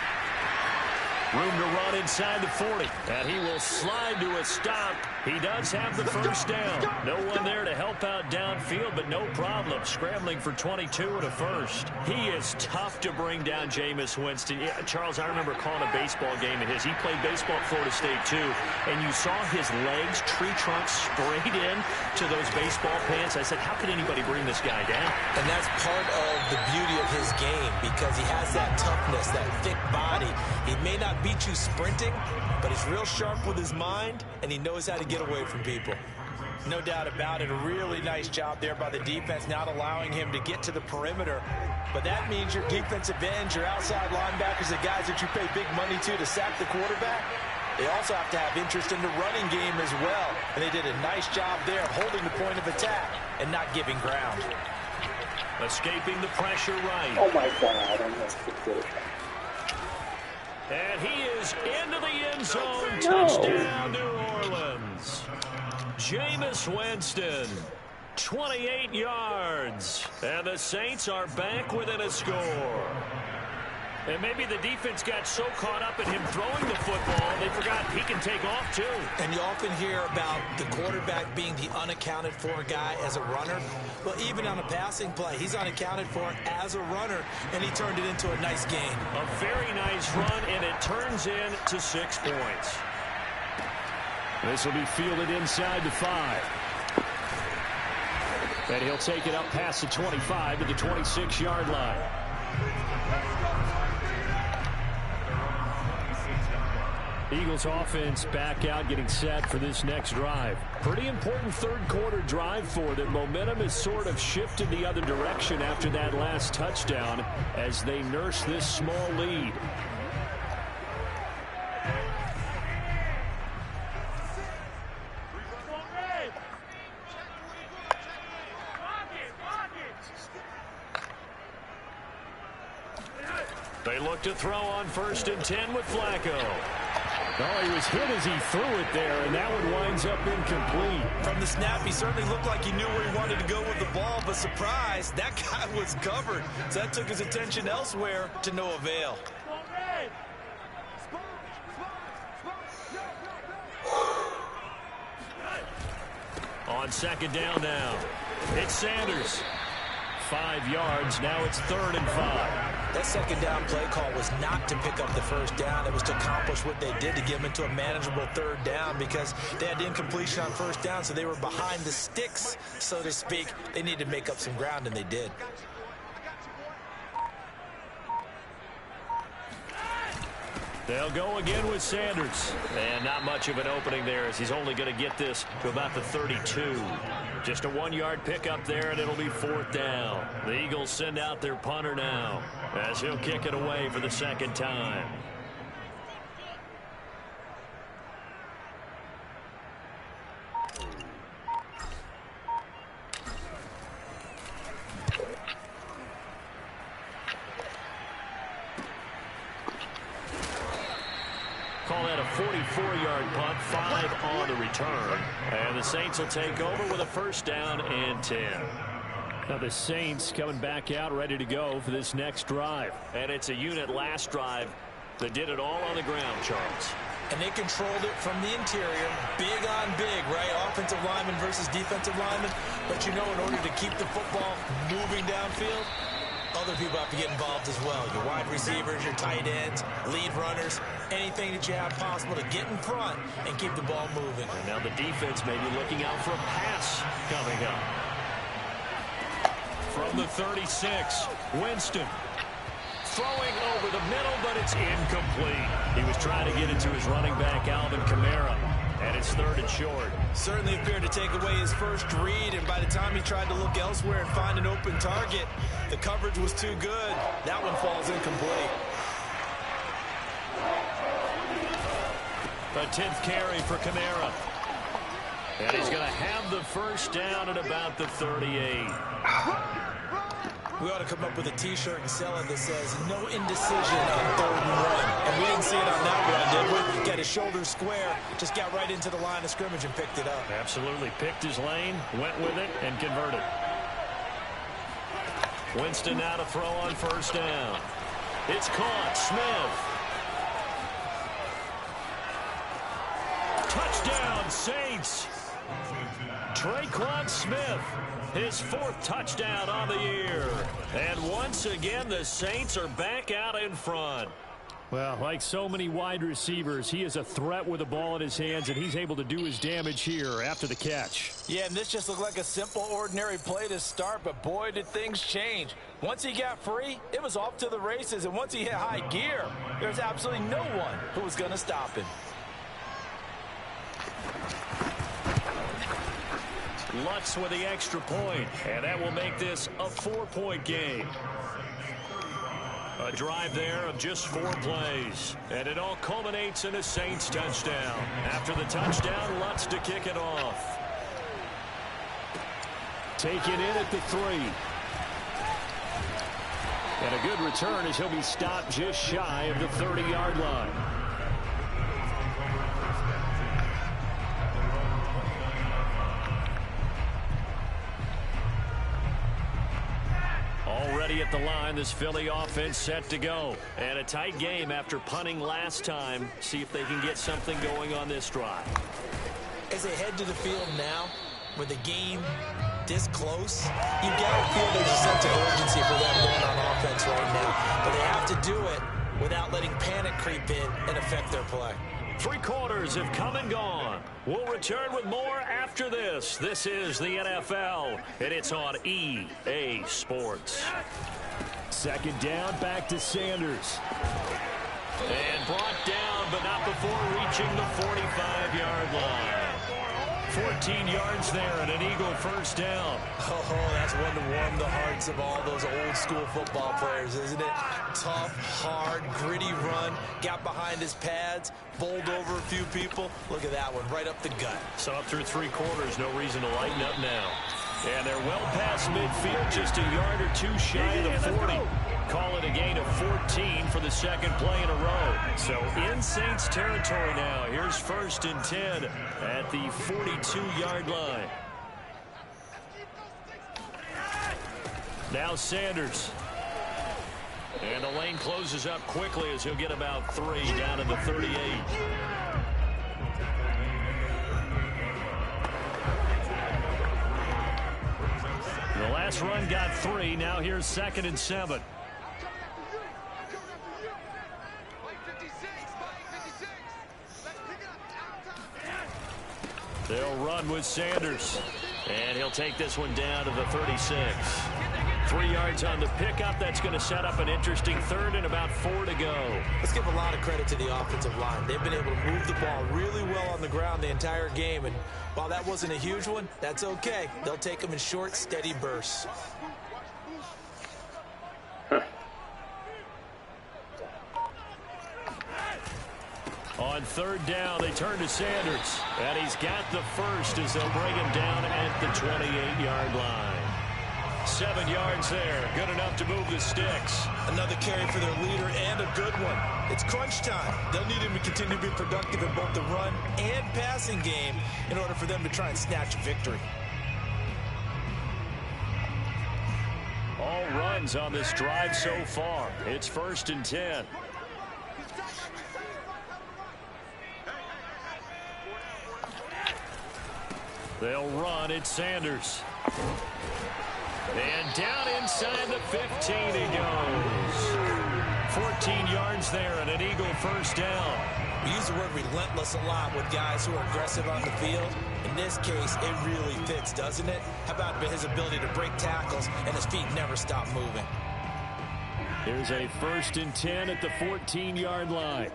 Room to run inside the 40. And he will slide to a stop. He does have the 1st down. No one there to help out downfield, but no problem. Scrambling for 22 and a 1st. He is tough to bring down, Jameis Winston. Yeah, Charles, I remember calling a baseball game of his. He played baseball at Florida State, too. And you saw his legs, tree trunks sprayed in to those baseball pants. I said, how could anybody bring this guy down? And that's part of the beauty of his game because he has that toughness, that thick body. He may not beat you sprinting, but he's real sharp with his mind, and he knows how to get away from people. No doubt about it. A really nice job there by the defense, not allowing him to get to the perimeter. But that means your defensive ends, your outside linebackers, the guys that you pay big money to sack the quarterback, they also have to have interest in the running game as well. And they did a nice job there of holding the point of attack and not giving ground. Escaping the pressure right. Oh my God, I missed it. And he is into the end zone. No. Touchdown, New Orleans. Jameis Winston, 28 yards. And the Saints are back within a score. And maybe the defense got so caught up in him throwing the football, they forgot he can take off too. And you often hear about the quarterback being the unaccounted for guy as a runner. Well, even on a passing play, he's unaccounted for as a runner, and he turned it into a nice gain. A very nice run, and it turns into 6 points. This will be fielded inside the 5. And he'll take it up past the 25 to the 26-yard line. Eagles offense back out, getting set for this next drive. Pretty important third-quarter drive for them. Momentum has sort of shifted the other direction after that last touchdown as they nurse this small lead. They look to throw on 1st and 10 with Flacco. Oh, he was hit as he threw it there, and that one winds up incomplete. From the snap, he certainly looked like he knew where he wanted to go with the ball, but surprise, that guy was covered. So that took his attention elsewhere to no avail. On 2nd down now, it's Sanders. 5 yards, now it's 3rd and 5. That 2nd down play call was not to pick up the 1st down. It was to accomplish what they did to get them into a manageable 3rd down because they had incompletion on 1st down, so they were behind the sticks, so to speak. They needed to make up some ground, and they did. They'll go again with Sanders. And not much of an opening there as he's only going to get this to about the 32. Just a 1-yard pickup there, and it'll be 4th down. The Eagles send out their punter now as he'll kick it away for the 2nd time. Call that a 44-yard punt, 5 on the return. And the Saints will take over with a 1st down and 10. Now the Saints coming back out ready to go for this next drive. And it's a unit last drive that did it all on the ground, Charles. And they controlled it from the interior, big on big, right? Offensive lineman versus defensive lineman. But you know, in order to keep the football moving downfield, other people have to get involved as well. Your wide receivers, your tight ends, lead runners, anything that you have possible to get in front and keep the ball moving. And now the defense may be looking out for a pass coming up. From the 36, Winston. Throwing over the middle, but it's incomplete. He was trying to get it to his running back, Alvin Kamara. And it's 3rd and short. Certainly appeared to take away his first read, and by the time he tried to look elsewhere and find an open target, the coverage was too good. That one falls incomplete. A 10th carry for Kamara. And he's going to have the 1st down at about the 38. We ought to come up with a T-shirt and sell it that says, no indecision on 3rd and 1. And we didn't see it on that run, did we? Got his shoulders square, just got right into the line of scrimmage and picked it up. Absolutely. Picked his lane, went with it, and converted. Winston now to throw on 1st down. It's caught. Smith. Touchdown, Saints. Traquan Smith, his 4th touchdown on the year. And once again, the Saints are back out in front. Well, like so many wide receivers, he is a threat with the ball in his hands, and he's able to do his damage here after the catch. Yeah, and this just looked like a simple, ordinary play to start, but boy, did things change. Once he got free, it was off to the races, and once he hit high gear, there's absolutely no one who was going to stop him. Lutz with the extra point, and that will make this a 4-point game. A drive there of just 4 plays, and it all culminates in a Saints touchdown. After the touchdown, Lutz to kick it off. Taken in at the 3. And a good return as he'll be stopped just shy of the 30-yard line. Already at the line, this Philly offense set to go. And a tight game after punting last time. See if they can get something going on this drive. As they head to the field now, with the game this close, you got to feel there's a sense of urgency for them going on offense right now. But they have to do it without letting panic creep in and affect their play. 3 quarters have come and gone. We'll return with more after this. This is the NFL, and it's on EA Sports. Second down, back to Sanders. And brought down, but not before reaching the 45-yard line. 14 yards there and an Eagle first down. Oh, that's one to warm the hearts of all those old-school football players, isn't it? Tough, hard, gritty run. Got behind his pads, bowled over a few people. Look at that one, right up the gut. So up through 3 quarters, no reason to lighten up now. And they're well past midfield, just a yard or 2 shy of the 40. Call it a gain of 14 for the second play in a row. So in Saints territory now. Here's 1st and 10 at the 42-yard line. Now Sanders. And the lane closes up quickly as he'll get about 3 down to the 38. The last run got 3. Now here's 2nd and 7. They'll run with Sanders. And he'll take this one down to the 36. 3 yards on the pickup. That's going to set up an interesting 3rd and about 4 to go. Let's give a lot of credit to the offensive line. They've been able to move the ball really well on the ground the entire game. And while that wasn't a huge one, that's okay. They'll take them in short, steady bursts. On 3rd down, they turn to Sanders. And he's got the first as they'll bring him down at the 28-yard line. 7 yards there. Good enough to move the sticks. Another carry for their leader and a good one. It's crunch time. They'll need him to continue to be productive in both the run and passing game in order for them to try and snatch a victory. All runs on this drive so far. It's 1st and 10. They'll run. It's Sanders. And down inside the 15 he goes. 14 yards there and an Eagle first down. We use the word relentless a lot with guys who are aggressive on the field. In this case, it really fits, doesn't it? How about his ability to break tackles and his feet never stop moving? Here's a 1st and 10 at the 14-yard line.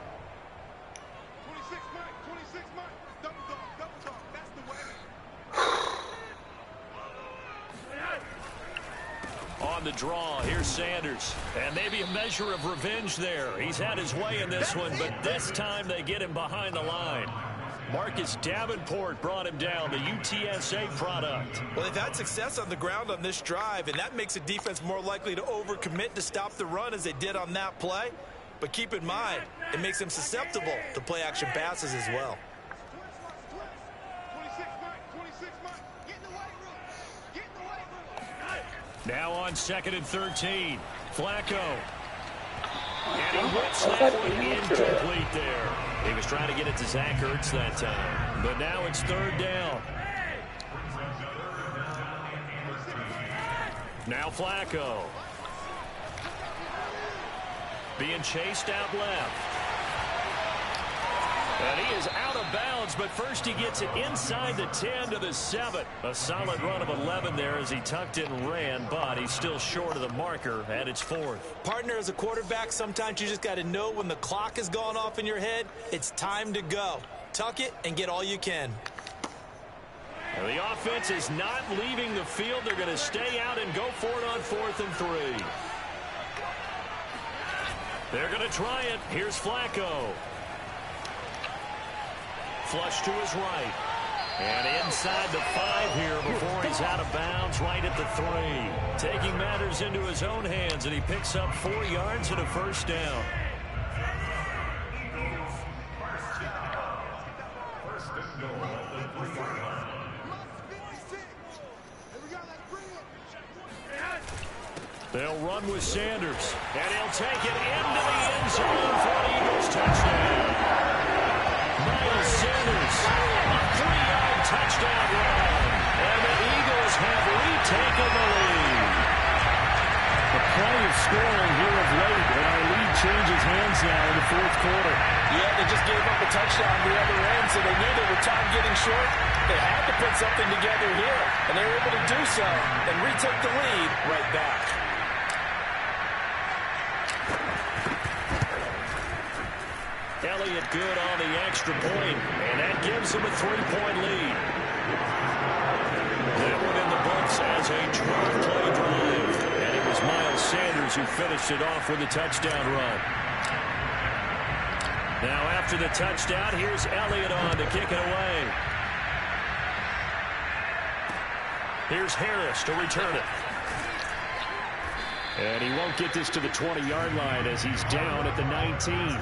On the draw, here's Sanders. And maybe a measure of revenge there. He's had his way in this one, but this time they get him behind the line. Marcus Davenport brought him down, the UTSA product. Well, they've had success on the ground on this drive, and that makes a defense more likely to overcommit to stop the run as they did on that play. But keep in mind, it makes them susceptible to play-action passes as well. Now on 2nd and 13. Flacco. And he whips that one incomplete there. He was trying to get it to Zach Ertz that time. But now it's 3rd down. Now Flacco. Being chased out left. And he is out of bounds, but first he gets it inside the 10 to the 7. A solid run of 11 there as he tucked it and ran, but he's still short of the marker, and it's 4th. Partner, as a quarterback, sometimes you just got to know when the clock has gone off in your head, it's time to go. Tuck it and get all you can. And the offense is not leaving the field. They're going to stay out and go for it on 4th and 3. They're going to try it. Here's Flacco. Flush to his right. And inside the 5 here before he's out of bounds right at the 3. Taking matters into his own hands, and he picks up 4 yards and a first down. They'll run with Sanders, and he'll take it into the end zone for an Eagles touchdown. Miles Sanders, a 3-yard touchdown run, and the Eagles have retaken the lead. The play of scoring here of late, and our lead changes hands now in the 4th quarter. Yeah, they just gave up a touchdown the other end, so they knew that with time getting short, they had to put something together here, and they were able to do so and retake the lead right back. Elliott good on the extra point, and that gives him a 3-point lead. That one in the books as a 12-play drive, and it was Miles Sanders who finished it off with a touchdown run. Now after the touchdown, here's Elliott on to kick it away. Here's Harris to return it. And he won't get this to the 20-yard line as he's down at the 19.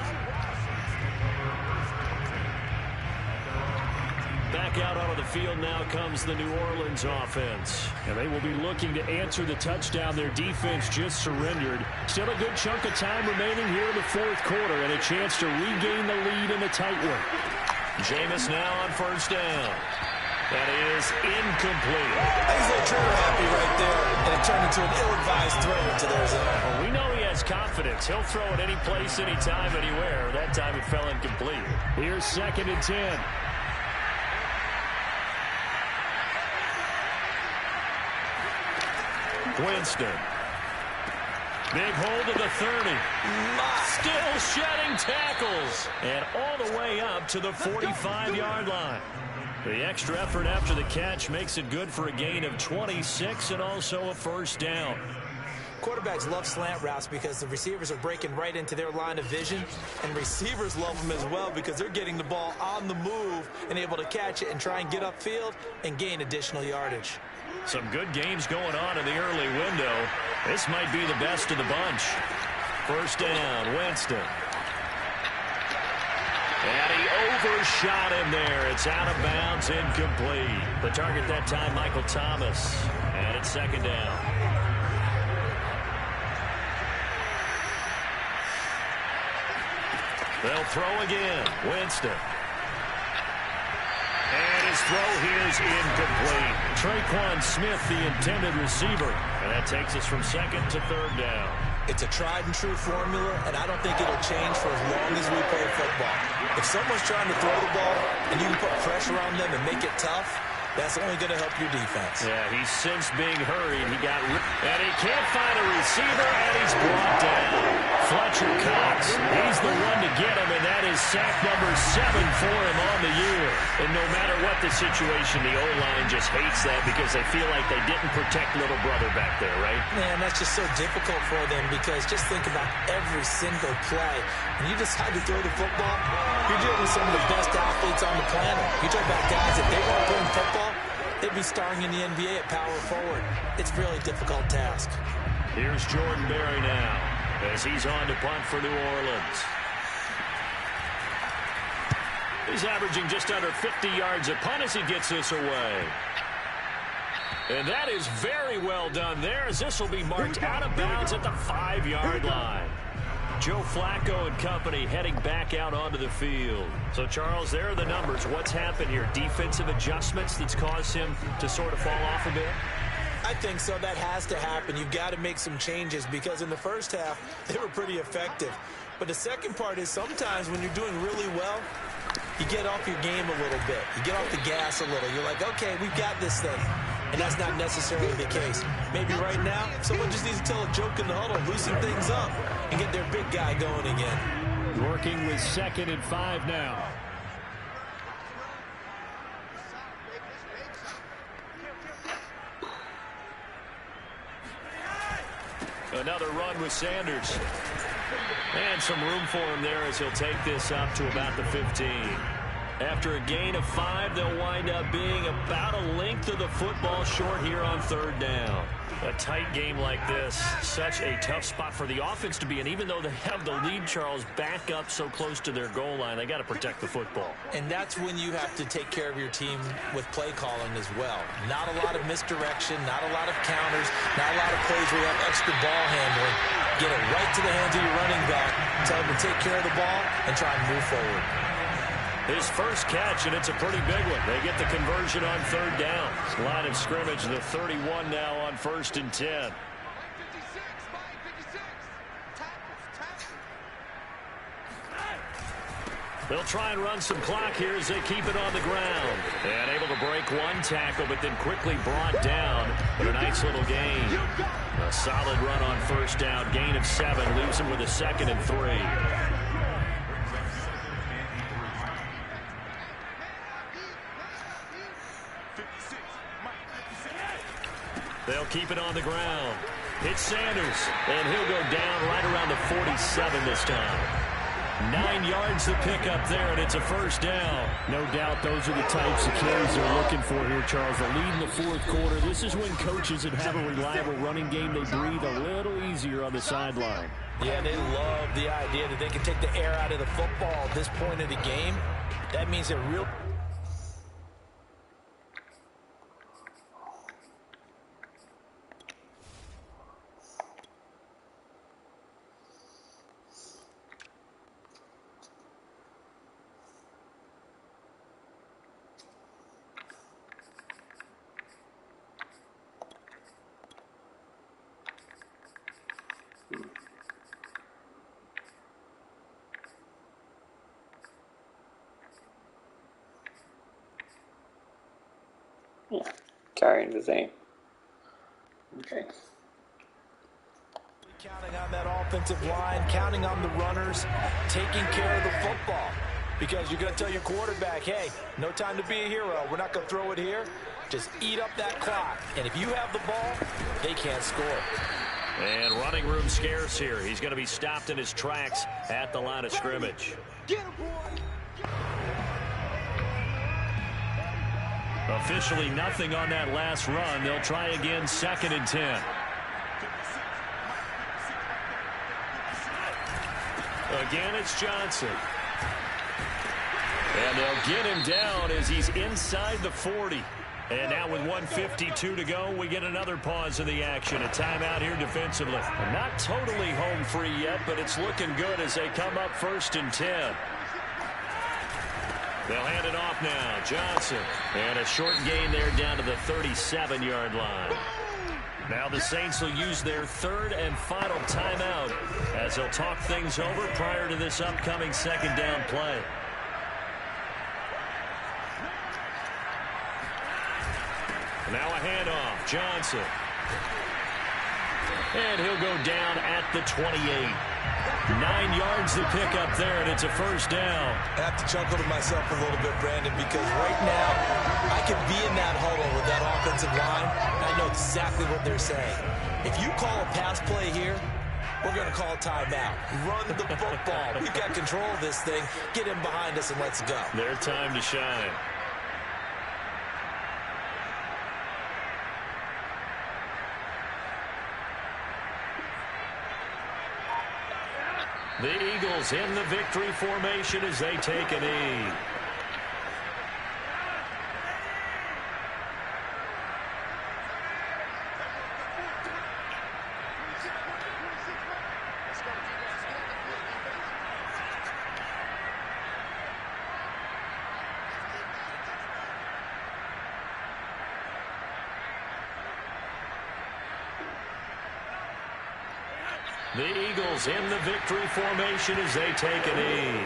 Back out onto the field now comes the New Orleans offense. And they will be looking to answer the touchdown their defense just surrendered. Still a good chunk of time remaining here in the 4th quarter and a chance to regain the lead in a tight one. Jameis now on first down. That is incomplete. He's a trigger happy right there, and it turned into an ill-advised throw into their zone. Well, we know he has confidence. He'll throw it any place, anytime, anywhere. That time it fell incomplete. Here's 2nd and 10. Winston. Big hold of the 30. Still shedding tackles. And all the way up to the 45-yard line. The extra effort after the catch makes it good for a gain of 26 and also a first down. Quarterbacks love slant routes because the receivers are breaking right into their line of vision, and receivers love them as well because they're getting the ball on the move and able to catch it and try and get upfield and gain additional yardage. Some good games going on in the early window. This might be the best of the bunch. First down, Winston. And he overshot him there. It's out of bounds, incomplete. The target that time, Michael Thomas. And it's 2nd down. They'll throw again. Winston. And his throw here is incomplete. Traquan Smith, the intended receiver. And that takes us from 2nd to 3rd down. It's a tried-and-true formula, and I don't think it'll change for as long as we play football. If someone's trying to throw the ball and you can put pressure on them and make it tough, that's only going to help your defense. Yeah, he's since being hurried. And he can't find a receiver, and he's brought down. Fletcher Cox, he's the one to get him, and that is sack number 7 for him on the year. And no matter what the situation, the O-line just hates that because they feel like they didn't protect little brother back there, right? Man, that's just so difficult for them because just think about every single play. When you decide to throw the football, you're dealing with some of the best athletes on the planet. You talk about guys, if they weren't playing football, they'd be starring in the NBA at power forward. It's a really difficult task. Here's Jordan Berry now as he's on to punt for New Orleans. He's averaging just under 50 yards a punt as he gets this away. And that is very well done there as this will be marked out of bounds at the 5-yard line. Joe Flacco and company heading back out onto the field. So, Charles, there are the numbers. What's happened here? Defensive adjustments that's caused him to sort of fall off a bit? I think so. That has to happen. You've got to make some changes because in the first half, they were pretty effective. But the second part is sometimes when you're doing really well, you get off your game a little bit. You get off the gas a little. You're like, okay, we've got this thing. And that's not necessarily the case. Maybe right now, someone just needs to tell a joke in the huddle, loosen things up, and get their big guy going again. Working with 2nd and 5 now. Another run with Sanders. And some room for him there as he'll take this up to about the 15. After a gain of 5, they'll wind up being about a length of the football short here on 3rd down. A tight game like this, such a tough spot for the offense to be in. Even though they have the lead, Charles, back up so close to their goal line, they got to protect the football. And that's when you have to take care of your team with play calling as well. Not a lot of misdirection, not a lot of counters, not a lot of plays where you have extra ball handling. Get it right to the hands of your running back, tell him to take care of the ball, and try and move forward. His first catch, and it's a pretty big one. They get the conversion on 3rd down. Line of scrimmage, the 31 now on 1st and 10. They'll try and run some clock here as they keep it on the ground. And able to break one tackle, but then quickly brought down. But a nice little gain. A solid run on 1st down. Gain of 7. Leaves him with a 2nd and 3. They'll keep it on the ground. It's Sanders, and he'll go down right around the 47 this time. 9 yards to pick up there, and it's a 1st down. No doubt those are the types of carries they're looking for here, Charles. The lead in the 4th quarter. This is when coaches that have a reliable running game, they breathe a little easier on the sideline. Yeah, they love the idea that they can take the air out of the football at this point of the game. That means they're real. Yeah, carrying the same. Okay. Counting on that offensive line, counting on the runners, taking care of the football. Because you're going to tell your quarterback, hey, no time to be a hero. We're not going to throw it here. Just eat up that clock. And if you have the ball, they can't score. And running room scarce here. He's going to be stopped in his tracks at the line of scrimmage. Get him, boy. Officially nothing on that last run. They'll try again, 2nd and 10. Again, it's Johnson. And they'll get him down as he's inside the 40. And now with 1:52 to go, we get another pause in the action. A timeout here defensively. Not totally home free yet, but it's looking good as they come up 1st and 10. They'll hand it off now. Johnson. And a short gain there down to the 37-yard line. Now the Saints will use their 3rd and final timeout as they'll talk things over prior to this upcoming 2nd down play. Now a handoff. Johnson. And he'll go down at the 28. 9 yards to pick up there, and it's a 1st down. I have to chuckle to myself a little bit, Brandon, because right now I can be in that huddle with that offensive line, and I know exactly what they're saying. If you call a pass play here, we're going to call a timeout. Run the football. We've got control of this thing. Get in behind us and let's go. Their time to shine. The Eagles in the victory formation as they take a knee. The Eagles in the victory formation as they take a knee.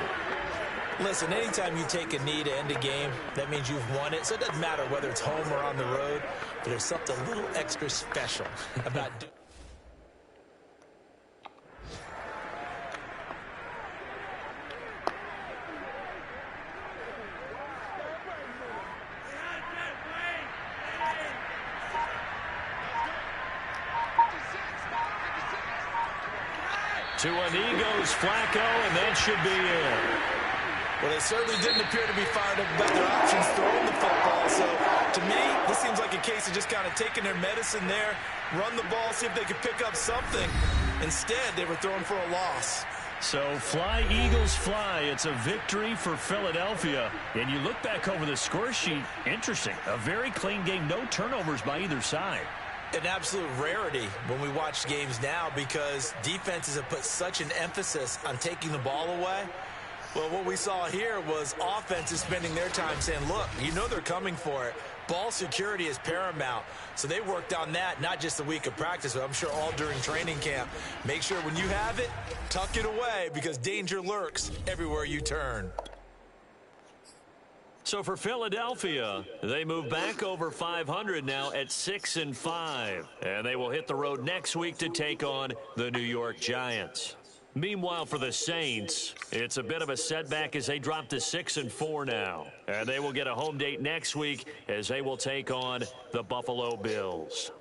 Listen, anytime you take a knee to end a game, that means you've won it. So it doesn't matter whether it's home or on the road, but there's something a little extra special about doing. To a knee goes Flacco, and that should be it. Well, they certainly didn't appear to be fired up about their options throwing the football. So, to me, this seems like a case of just kind of taking their medicine there, run the ball, see if they could pick up something. Instead, they were throwing for a loss. So, fly, Eagles, fly. It's a victory for Philadelphia. And you look back over the score sheet, interesting. A very clean game, no turnovers by either side. An absolute rarity when we watch games now because defenses have put such an emphasis on taking the ball away. Well, what we saw here was offenses spending their time saying, look, you know they're coming for it. Ball security is paramount. So they worked on that, not just a week of practice, but I'm sure all during training camp. Make sure when you have it, tuck it away because danger lurks everywhere you turn. So for Philadelphia, they move back over 500 now at 6-5. And they will hit the road next week to take on the New York Giants. Meanwhile, for the Saints, it's a bit of a setback as they drop to 6-4 now. And they will get a home date next week as they will take on the Buffalo Bills.